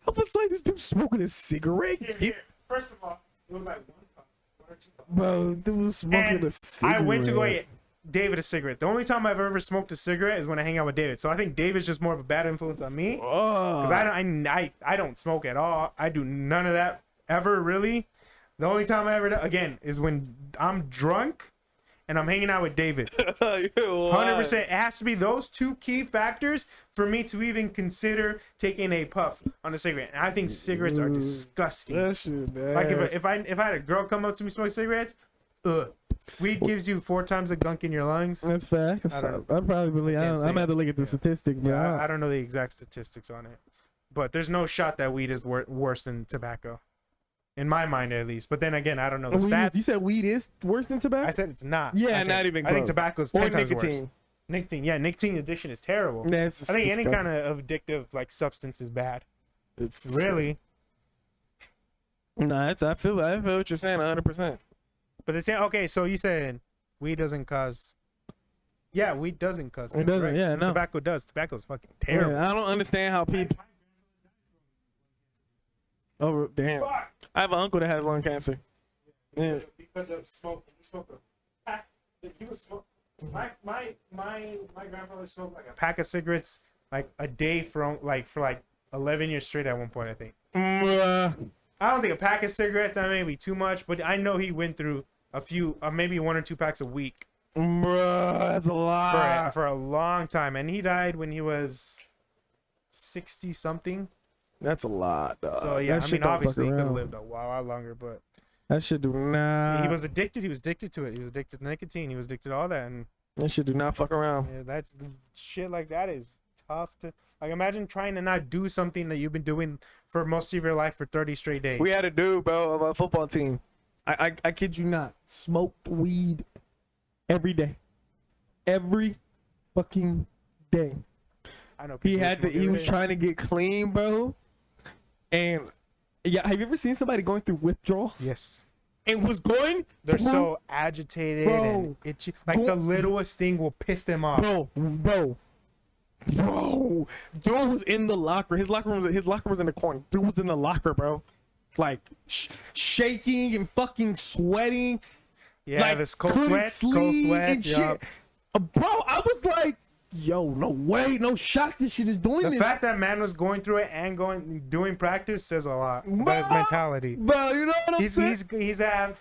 I was like, this dude smoking a cigarette? Here. First of all, it was like one or two puffs. Bro, dude was smoking And a cigarette. I went to go get David a cigarette. The only time I've ever smoked a cigarette is when I hang out with David. So I think David's just more of a bad influence on me. Because I don't smoke at all. I do none of that ever, really. The only time I ever do, again, is when I'm drunk and I'm hanging out with David. 100%. It has to be those two key factors for me to even consider taking a puff on a cigarette. And I think cigarettes are disgusting. That shit, man. Like if I had a girl come up to me smoking cigarettes, weed gives you 4 times the gunk in your lungs. That's fact. I probably believe. I'm gonna have to look at the statistics, bro. Yeah, I don't know the exact statistics on it, but there's no shot that weed is worse than tobacco, in my mind at least. But then again, I don't know the stats. You said weed is worse than tobacco? I said it's not. Yeah, not even I think close. tobacco's Or 10 times nicotine. worse. Nicotine, yeah, nicotine addiction is terrible. Yeah, it's I think any disgusting. kind of addictive substance is bad. It's Really, Nah, I feel what you're saying 100%. but the same. Okay, so you said weed doesn't cause. Yeah, weed doesn't cause. It doesn't, right? yeah, no. Tobacco does. Tobacco's fucking terrible. Yeah, I don't understand how people. Oh damn! Fuck. I have an uncle that has lung cancer. Yeah. Because of smoking. He smoked a pack. He was smoking. My grandfather smoked like a pack of cigarettes like a day for 11 years straight at one point, I think. I don't think a pack of cigarettes, that may be too much, but I know he went through a few, maybe 1 or 2 packs a week Bruh, that's a lot. for a long time, and he died when he was 60 something. That's a lot, dog. So yeah, That I shit mean, don't obviously he fuck could have around. lived a lot longer, but That shit do not. he was addicted. He was addicted to it. He was addicted to nicotine. He was addicted to all that, and That shit do not fuck around. yeah, that's shit like that is tough to like. Imagine trying to not do something that you've been doing for most of your life for 30 straight days. We had a dude, bro, of a football team. I kid you not. Smoked weed every day. Every fucking day. I know He people had to. smoke He every was day. trying to get clean, bro. And yeah, have you ever seen somebody going through withdrawals? Yes, And was going. they're through- so agitated Bro. and itchy. Like the littlest thing will piss them off. Bro. Dude was in the locker. His locker was in the corner. Dude was in the locker, bro. Like shaking and fucking sweating. Yeah, like, this cold couldn't sweat, cold sleep sweat. and shit. Bro, I was like, yo, no way, no shot. This shit is doing The this. fact that man was going through it and doing practice says a lot about his Bro. mentality. Bro, you know what I'm saying?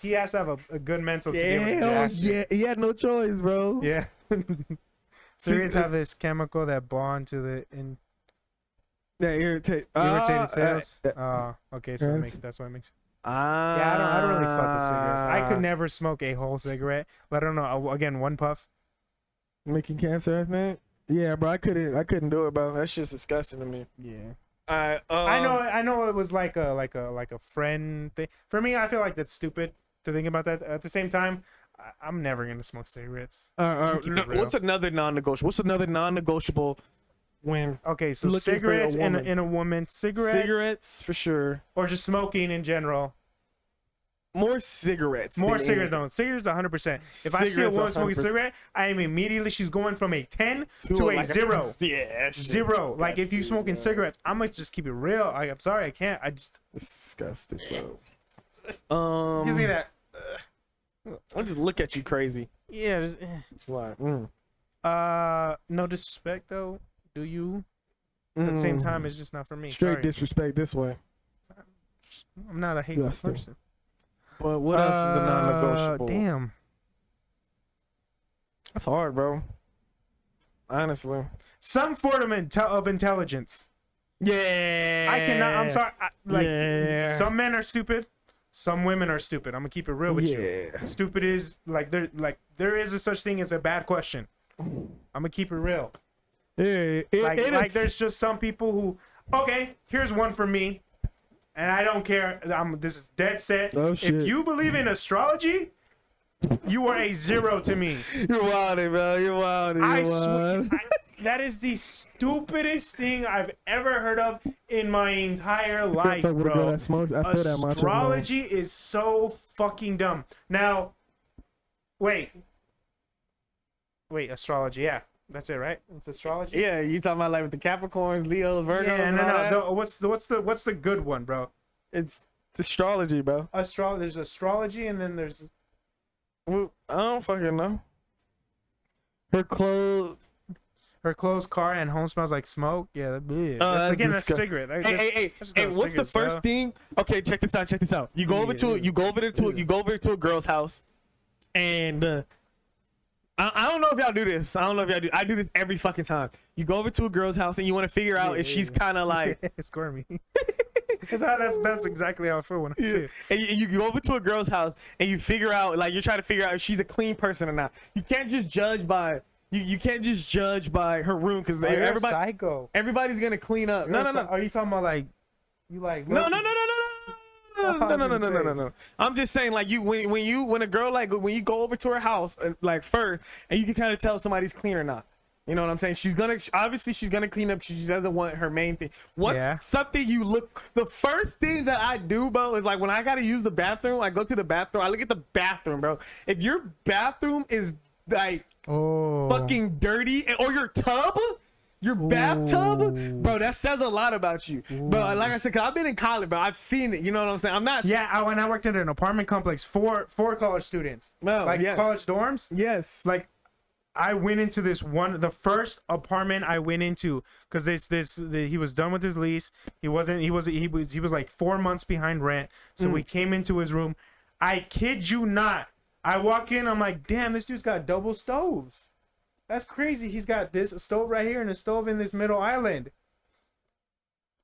He has to have a good mental to be able to do Hell that shit. yeah, he had no choice, bro. Yeah. See, Cereals have this chemical that bond to the Yeah, irritate. Irritated sales. Okay, so that's why it makes. Yeah, I don't really fuck with cigarettes. I could never smoke a whole cigarette. Let alone again one puff. Making cancer, I think. Yeah, bro, I couldn't do it, bro. That's just disgusting to me. Yeah. I know it was like a friend thing. For me, I feel like that's stupid to think about that. At the same time, I'm never gonna smoke cigarettes. What's another non-negotiable? What's another non-negotiable when? Okay, so cigarettes in a woman. Cigarettes for sure, or just smoking in general. More cigarettes. More cigarettes. No, cigarettes 100%. If I see a woman smoking a cigarette, I am immediately, she's going from a 10 to a 0. Yeah, zero. Like if you smoking cigarettes, I'm gonna just keep it real. I'm sorry, I can't. It's disgusting, bro. Give me that. I'll just look at you crazy. Yeah. It's like, no disrespect though. Do you? At the same time, it's just not for me. Straight disrespect this way. I'm not a hateful person. But what else is a non-negotiable? Damn. That's hard, bro. Honestly. Some form of intelligence. Yeah. I cannot. I'm sorry. Some men are stupid. Some women are stupid. I'm gonna keep it real with you. Stupid is there is a such thing as a bad question. I'm gonna keep it real. Yeah. There's just some people who. Okay, here's one for me. And I don't care. This is dead set. Oh, shit. If you believe in astrology, you are a 0 to me. You're wild, bro. You're wild. I swear, that is the stupidest thing I've ever heard of in my entire life, bro. Astrology is so fucking dumb. Now, wait, astrology, yeah. That's it, right? It's astrology. Yeah, you talking about like with the Capricorns, Leos, Virgos? Yeah, no. What's the good one, bro? It's astrology, bro. There's astrology, and then there's. Well, I don't fucking know. Her clothes, car, and home smells like smoke. Yeah, that's a cigarette. Hey, what's the first thing? Okay, check this out. You go over to a girl's house, and. I don't know if y'all do this. I do this every fucking time. You go over to a girl's house and you want to figure out if she's kind of like squirmy. That's exactly how I feel when I see it. And you go over to a girl's house and you figure out, like, you're trying to figure out if she's a clean person or not. You can't just judge by her room because everybody's gonna clean up. No. Are you talking about like you like? No. I'm just saying, like, when you go over to her house, like, first, and you can kind of tell somebody's clean or not. You know what I'm saying? She's gonna clean up. She doesn't want her main thing. Something you look? The first thing that I do, bro, is like when I gotta use the bathroom. I go to the bathroom. I look at the bathroom, bro. If your bathroom is like fucking dirty, or your tub. Your bathtub, bro, that says a lot about you. But like I said, cause I've been in college, bro. I've seen it. You know what I'm saying? I'm not. Yeah, when I worked at an apartment complex for college students, college dorms. Yes. Like, I went into the first apartment I went into, cause he was done with his lease. He was like 4 months behind rent. So we came into his room. I kid you not. I walk in. I'm like, damn, this dude's got double stoves. That's crazy. He's got this stove right here and a stove in this middle island.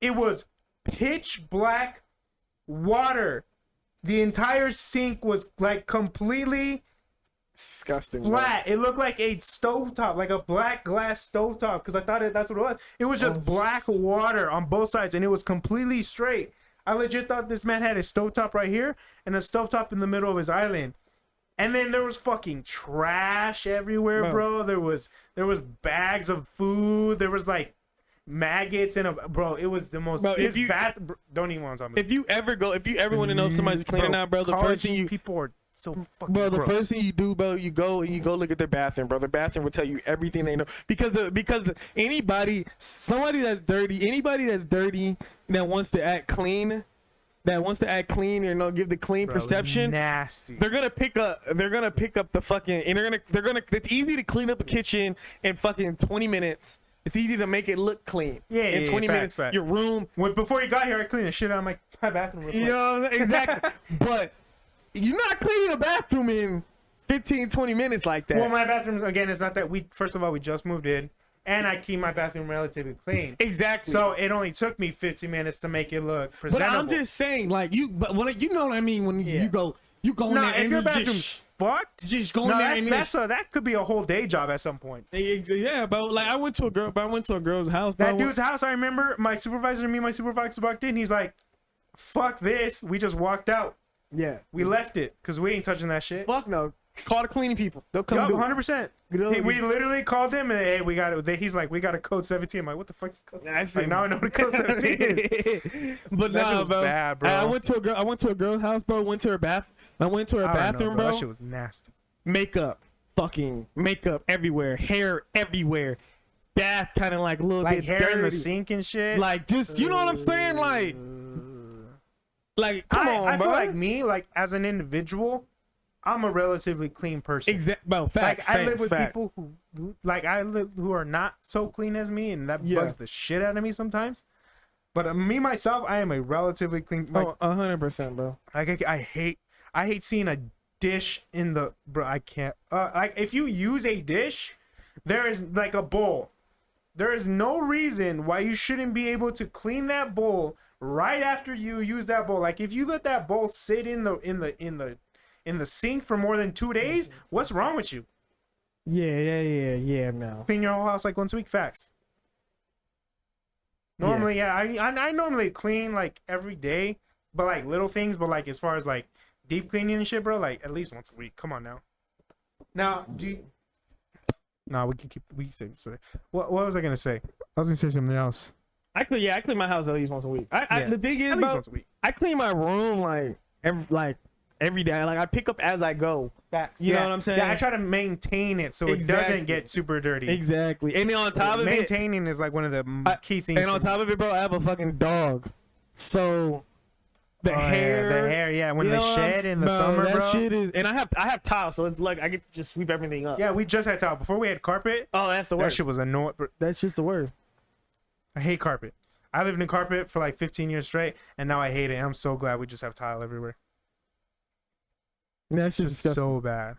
It was pitch black water. The entire sink was like completely disgusting, flat. Bro. It looked like a stovetop, like a black glass stovetop, because I thought that's what it was. It was just black water on both sides, and it was completely straight. I legit thought this man had a stovetop right here and a stovetop in the middle of his island. And then there was fucking trash everywhere, bro. There was bags of food. There was like maggots in bro. It was the most. Bro, don't even want to talk about it. If you ever want to know if somebody's clean or not, bro, the first thing people are so fucking. Bro, the first thing you do, bro, you go look at their bathroom, bro. The bathroom will tell you everything they know because anybody that's dirty that wants to act clean. And give the clean perception. Nasty. They're gonna pick up the fucking, and they're gonna. It's easy to clean up a kitchen in fucking 20 minutes. It's easy to make it look clean. In 20 minutes. Fact. Your room. Before you got here, I cleaned the shit out of my bathroom. You know exactly. But you're not cleaning a bathroom in 15, 20 minutes like that. Well, my bathroom again is not that. First of all, we just moved in. and I keep my bathroom relatively clean. Exactly. So it only took me 15 minutes to make it look but presentable. I'm just saying, like but when you know what I mean when Yeah. you go in no, there if and your you bathroom's fucked, just go in no, there and that could be a whole day job at some point. yeah, but like I went to a girl's house. That dude's house, I remember my supervisor walked in. He's like, "Fuck this." We just walked out. Yeah, We left it because we ain't touching that shit. fuck no. Call the cleaning people. They'll come Yup, do it. 100%. We literally called him and hey, we got it. He's like, we got a code 17. I'm like, what the fuck? That's Like, now I know what a code 17 is. But That shit nah, was bro. bad, bro. I went to a girl's house, bro. Went to her I went to her I don't know, bathroom, bro. That shit was nasty. Fucking makeup everywhere, hair everywhere, bath kind of like a little Like bit hair dirty. in the sink and shit. Like just you know what I'm saying, like come on, I bro. feel like me, like as an individual, I'm a relatively clean person. Bro, facts. Like I live facts, with facts. people who are not so clean as me, and that bugs the shit out of me sometimes. But me myself, I am a relatively clean. Like, 100%, bro. like I hate seeing a dish in the bro. I can't. Like if you use a dish, there is like a bowl. There is no reason why you shouldn't be able to clean that bowl right after you use that bowl. Like if you let that bowl sit in the sink for more than 2 days, what's wrong with you? Yeah, no. Clean your whole house like once a week. Facts. Normally, yeah, I normally clean like every day, but like little things. But like as far as like deep cleaning and shit, bro, like at least once a week. Come on now. Now, no, we can say this. What was I gonna say? I was gonna say something else. I clean my house at least once a week. Yeah, The thing is, at least bro, once a week. I clean my room every day. Like I pick up as I go. Facts. You know what I'm saying? Yeah, I try to maintain it so it Exactly. doesn't get super dirty. Exactly. And then on top of it, Maintaining is like one of the key things. and on top of it, bro, I have a fucking dog. So the Oh, hair, yeah, the hair, yeah, when you they know what I'm shed in the bro, summer, that bro. shit is. And I have tiles, so it's like I get to just sweep everything up. Yeah, we just had tile before we had carpet. Oh, that's the That worst. shit was annoying. That's just the worst. I hate carpet. I lived in carpet for like 15 years straight, and now I hate it. And I'm so glad we just have tile everywhere. That's just It's disgusting. so bad.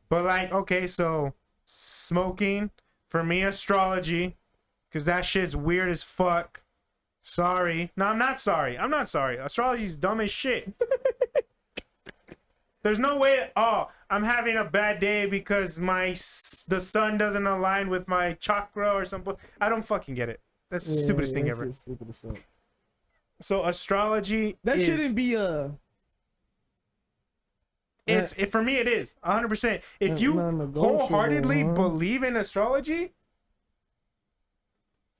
But like, okay, so smoking for me, astrology, because that shit's weird as fuck. Sorry. No, I'm not sorry. Astrology's dumb as shit. There's no way. Oh, I'm having a bad day because the sun doesn't align with my chakra or something. I don't fucking get it. That's the stupidest thing ever. Stupid as fuck. So astrology. That is, shouldn't be a. For me, it is 100%. If you wholeheartedly believe in astrology,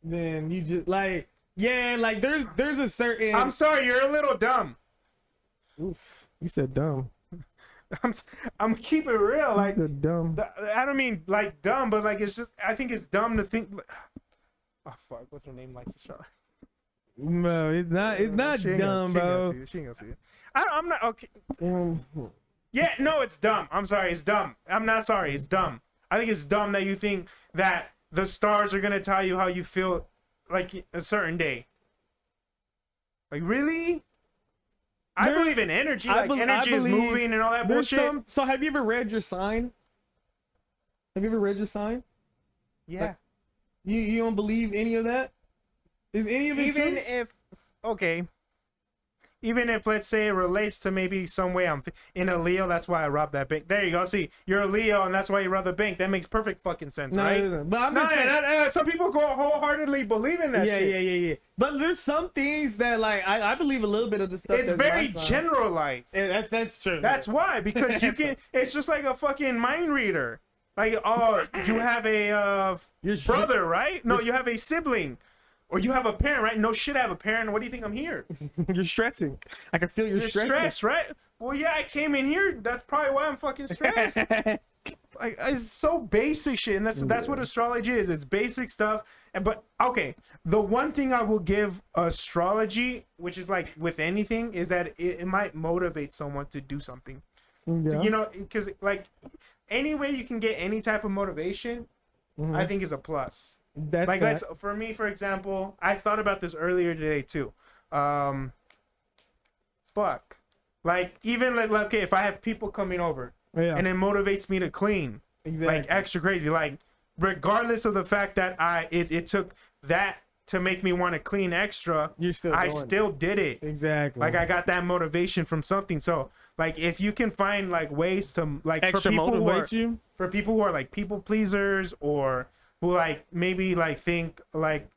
then you just like there's a certain. I'm sorry, you're a little dumb. Oof, you said dumb. I'm keep it real. Like, You said dumb. I don't mean like dumb, but like it's just I think it's dumb to think. Oh fuck, what's her name? Likes astrology. No, it's not. It's not She ain't dumb, gonna- bro. She ain't gonna see it. I'm not okay. Mm. Yeah, no, it's dumb. I'm sorry, it's dumb. I'm not sorry, it's dumb. I think it's dumb that you think that the stars are gonna tell you how you feel like a certain day. Like really? I There- believe in energy. I Like bel- I energy is believe moving and all that There's bullshit. So have you ever read your sign? Have you ever read your sign? Yeah. You don't believe any of that? Is any of it Even true? if okay. Even if let's say it relates to maybe some way I'm in a Leo, that's why I robbed that bank. There you go. See, you're a Leo, and that's why you robbed the bank. That makes perfect fucking sense, No, right? no. But I'm No, just saying. some people go wholeheartedly believe in that. Yeah, shit. yeah. But there's some things that like I believe a little bit of the stuff. It's that's very my sign. generalized. Yeah, that's true. That's why, because you can. It's just like a fucking mind reader. Like, oh, you have a You're- brother, right? No, you have a sibling, or you have a parent, right? No shit, I have a parent. What do you think I'm here? You're stressing. I can feel you're You're stressing. stressed, right? Well, yeah, I came in here. That's probably why I'm fucking stressed. Like, it's so basic shit, and that's what astrology is. It's basic stuff. But okay, the one thing I will give astrology, which is like with anything, is that it might motivate someone to do something. Yeah. You know, because like any way you can get any type of motivation, I think is a plus. That's Like that. let's for me, for example, I thought about this earlier today too. Fuck. Like even like okay, if I have people coming over Yeah. and it motivates me to clean, Exactly. like extra crazy, like regardless of the fact that it took that to make me want to clean extra, I still did it. Exactly. Like I got that motivation from something. So like if you can find like ways to like extra motivate you, for people who are like people pleasers or who like maybe like think like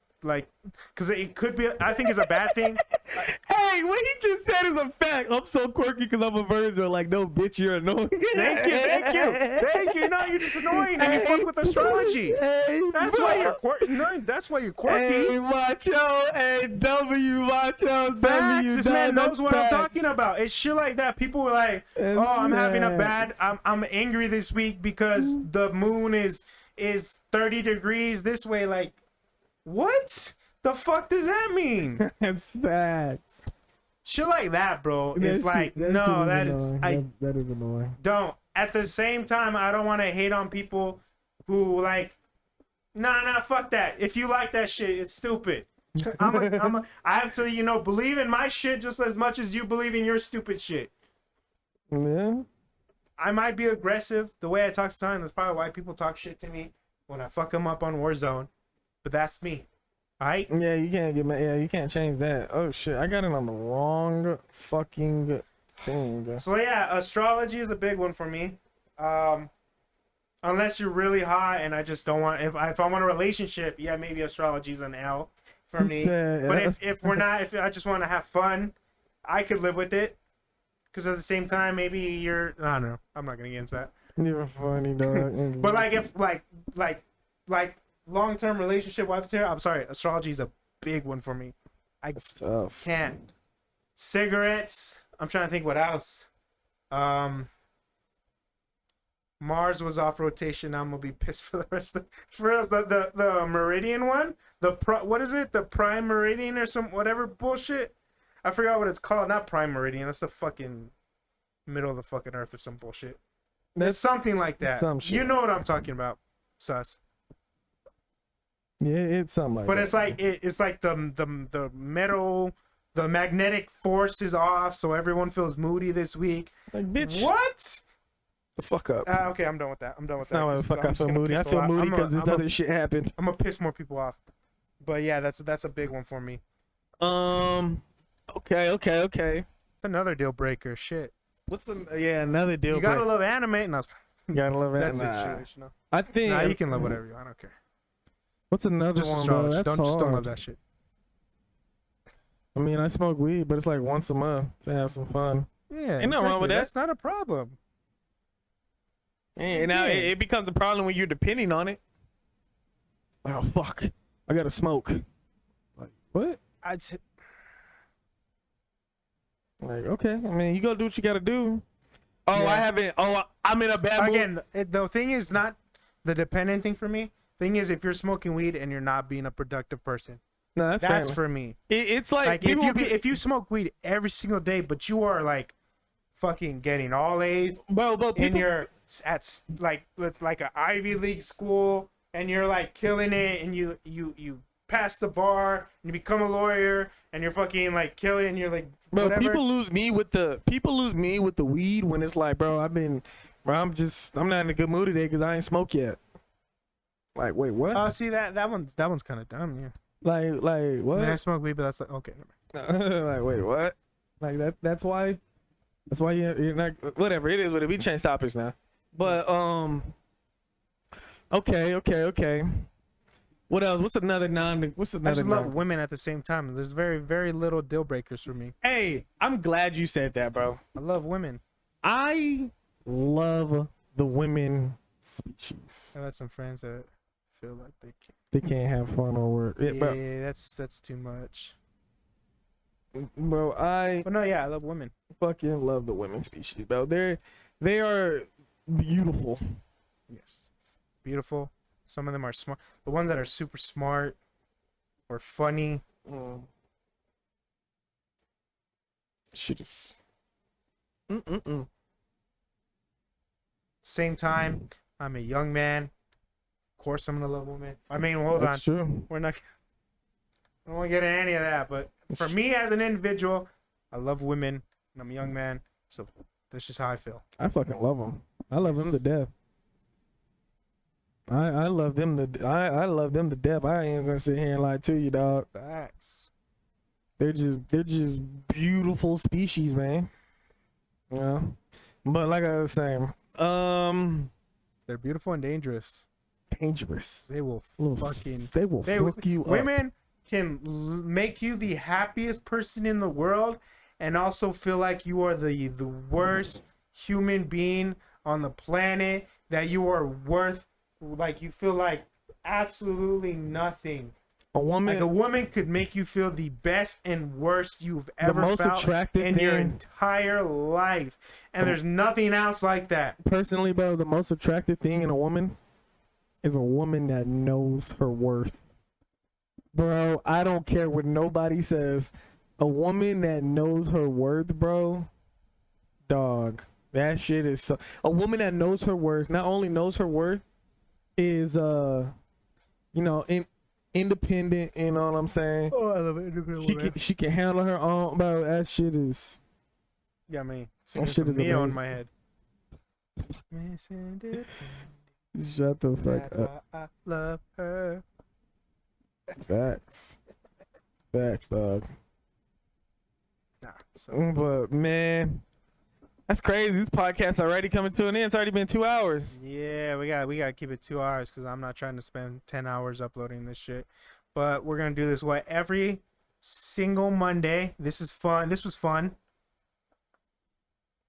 because it could be, I think it's a bad thing. Hey, what he just said is a fact. I'm so quirky because I'm a virgin. Like, no, bitch, you're annoying. Thank you. No, you're just annoying and you fuck with astrology. Hey, that's why you're quirky. No, that's why you're quirky. Hey, macho, and W, macho, facts. This man knows what I'm talking about. It's shit like that. People were like, "Oh, I'm having a bad. I'm angry this week because the moon is 30 degrees this way." Like, what the fuck does that mean? That's facts. Shit like that, bro. It's like, no, that is annoying. Don't. At the same time, I don't want to hate on people who like, nah, fuck that. If you like that shit, it's stupid. I have to, believe in my shit just as much as you believe in your stupid shit. Yeah. I might be aggressive. The way I talk to time, that's probably why people talk shit to me when I fuck them up on Warzone. But that's me. Alright? Yeah, you can't get you can't change that. Oh shit, I got it on the wrong fucking thing. So yeah, astrology is a big one for me. Unless you're really hot and I just don't want, if I want a relationship, yeah, maybe astrology is an L for me. But if we're not, if I just want to have fun, I could live with it. Because at the same time, maybe you're, I don't know. I'm not gonna get into that. You're funny, dog. But like if like long-term relationship, wife material, I'm sorry, astrology is a big one for me. It's tough. Can't. Cigarettes. I'm trying to think what else. Mars was off rotation. I'm gonna be pissed for the rest of the Meridian one. What is it? The Prime Meridian or some whatever bullshit. I forgot what it's called. Not Prime Meridian. That's the fucking middle of the fucking Earth or some bullshit. It's something like that. You know what I'm talking about, sus. Yeah, it's something like but that. It's like the metal, the magnetic force is off, so everyone feels moody this week. Like, bitch, what? The fuck up. Okay, I'm done with that. It's not why the fuck I feel moody. I feel moody because this other shit happened. I'm gonna piss more people off. But yeah, that's a big one for me. Okay. It's another deal breaker. Shit. Another deal breaker. You gotta love anime. No, you gotta love anime. That's it. I think. Nah, you can love whatever you want. I don't care. What's another just one, astrology. bro? That's just don't hard. love that shit. I mean, I smoke weed, but it's like once a month to have some fun. Yeah, ain't nothing wrong with that. That's not a problem. And now it becomes a problem when you're depending on it. Oh fuck! I gotta smoke. Like what? Like okay. I mean, you gotta do what you gotta do. Oh, yeah. I haven't. Oh, I'm in a bad mood. Again, the thing is not the dependent thing for me. Thing is, if you're smoking weed and you're not being a productive person, no, that's for me. It's like if you smoke weed every single day, but you are like fucking getting all A's, bro, and you're at like it's like an Ivy League school, and you're like killing it, and you pass the bar, and you become a lawyer, and you're fucking like killing, and you're like, bro, whatever. people lose me with the weed when it's like, bro, I'm not in a good mood today because I ain't smoked yet. Like, wait, what? Oh, see that one's kind of dumb, yeah. Like what? I mean, I smoke weed, but that's like okay. Like, wait, what? Like that's why you're not, whatever it is. Whatever. We change topics now. But okay. What else? What's another? I just love women at the same time. There's very, very little deal breakers for me. Hey, I'm glad you said that, bro. I love women. I love the women species. I've had some friends that feel like they can't have fun or work. Yeah, bro. that's too much. Bro, But no, yeah, I love women. Fucking love the women species, bro. They are beautiful. Yes, beautiful. Some of them are smart. The ones that are super smart or funny. Shit is. Same time, I'm a young man. Of course, I'm gonna love women. I mean, hold on. That's true. We're not. I don't want to get into any of that, but for me as an individual, I love women, and I'm a young man, so that's just how I feel. I fucking love them. I love them to death. I love them I love them to death. I ain't gonna sit here and lie to you, dog. Facts. They're just beautiful species, man. You know? But like I was saying, They're beautiful and dangerous. dangerous. They will fucking. They will fuck you up. Women can make you the happiest person in the world, and also feel like you are the worst human being on the planet. That you are worth, like you feel like absolutely nothing. A woman, Like a woman could make you feel the best and worst you've ever most felt attractive in your thing- entire life, and there's nothing else like that. personally, bro, the most attractive thing in a woman is a woman that knows her worth. Bro, I don't care what nobody says. A woman that knows her worth, bro, dog, that shit is so. A woman that knows her worth, not only knows her worth, is independent. You know what I'm saying? Oh, I love it. She can handle her own, bro. That shit is. Got me That singing shit some is Neo in amazing. my head. Misunderstood. Shut the fuck That's up. why I love her. Facts, dog. Nah, so But man, that's crazy. This podcast's already coming to an end. It's already been 2 hours. yeah, we got to keep it 2 hours because I'm not trying to spend 10 hours uploading this shit. But we're gonna do this every single Monday. This is fun. This was fun.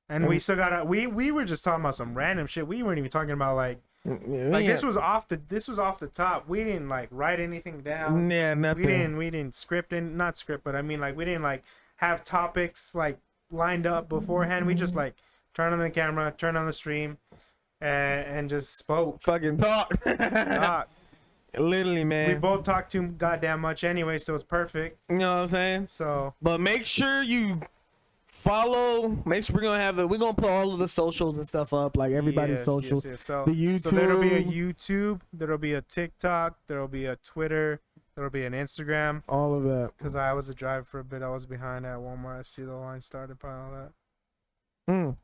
And we still gotta. We were just talking about some random shit. We weren't even talking about like this was off the top. We didn't like write anything down. Yeah, nothing. We didn't script and not script, but I mean like we didn't like have topics like lined up beforehand. We just like turn on the camera, turn on the stream, and just spoke. Fucking talk. Talk. Literally, man. We both talk too goddamn much anyway, so it's perfect. You know what I'm saying? So But make sure you follow. Make sure we're gonna put all of the socials and stuff up, like everybody's socials. Yes. So, The YouTube. so there'll be a YouTube, there'll be a TikTok, there'll be a Twitter, there'll be an Instagram. All of that. Because I was a driver for a bit, I was behind at Walmart. I see the line started by all that.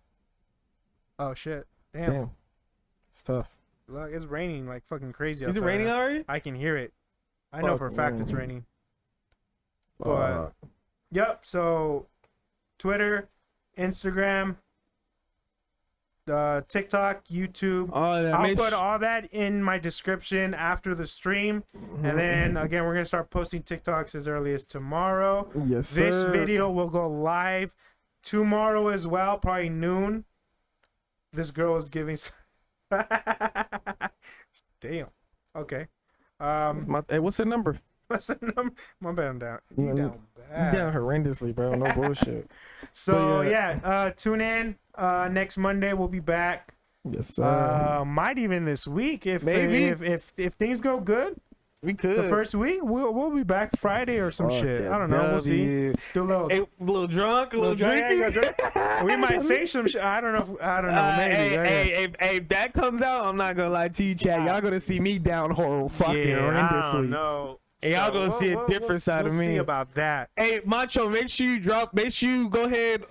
Oh shit! Damn. It's tough. Look, it's raining like fucking crazy. Is it outside. raining already? I can hear it. I know for a fact it's raining. But Fuck. yep. So Twitter, Instagram, TikTok, YouTube. All that. I'll put all that in my description after the stream. And then again, we're gonna start posting TikToks as early as tomorrow. Yes, sir. This video will go live tomorrow as well, probably noon. This girl is giving. Damn. Okay. Hey, what's the number? What's the number? My bad, I'm down. You You down bad. down horrendously, bro. No bullshit. So But yeah, tune in. Next Monday we'll be back. Yes, sir. Might even this week if Maybe. if things go good. We could. The first week we'll be back Friday or some shit. I don't know. We'll see. Do a little. Hey, a little drunk, a little drinky. We might say some shit. I don't know. Maybe. Hey, if that comes out, I'm not gonna lie to you, Chad. Y'all gonna see me down hole fucking horrendously. I don't know. Hey, y'all gonna see a different side of me. We'll see about that. Hey, Macho, make sure you go ahead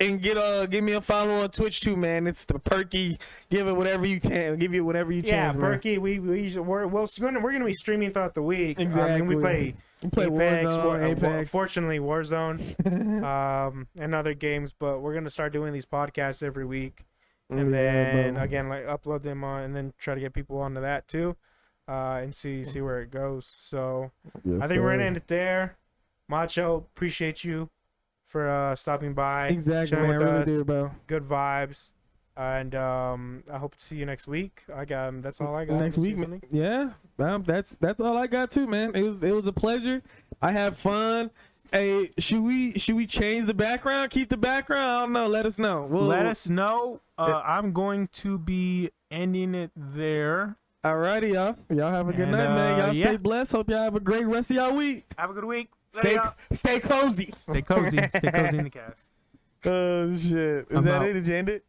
and give me a follow on Twitch too, man. It's the Perkkyy. Give it whatever you can. Give you whatever you chance, man. Perkkyy. We're gonna be streaming throughout the week. Exactly. We play Apex, Apex. Fortunately, Warzone, and other games. But we're gonna start doing these podcasts every week, and then again, like upload them on, and then try to get people onto that too, and see where it goes. So I think we're gonna end it there. Macho, appreciate you for stopping by. Exactly, chilling man. with I really us. do, bro. Good vibes. And I hope to see you next week. That's all I got. Next week, man. Yeah, that's all I got too, man. It was a pleasure. I had fun. Hey, should we change the background? Keep the background? I don't know. Let us know. Let us know. I'm going to be ending it there. Alrighty, y'all. Y'all have a good night, man. Y'all stay blessed. Hope y'all have a great rest of y'all week. Have a good week. Stay cozy. Stay cozy. Stay cozy in the cast. Oh shit! Is that it? Did you end it?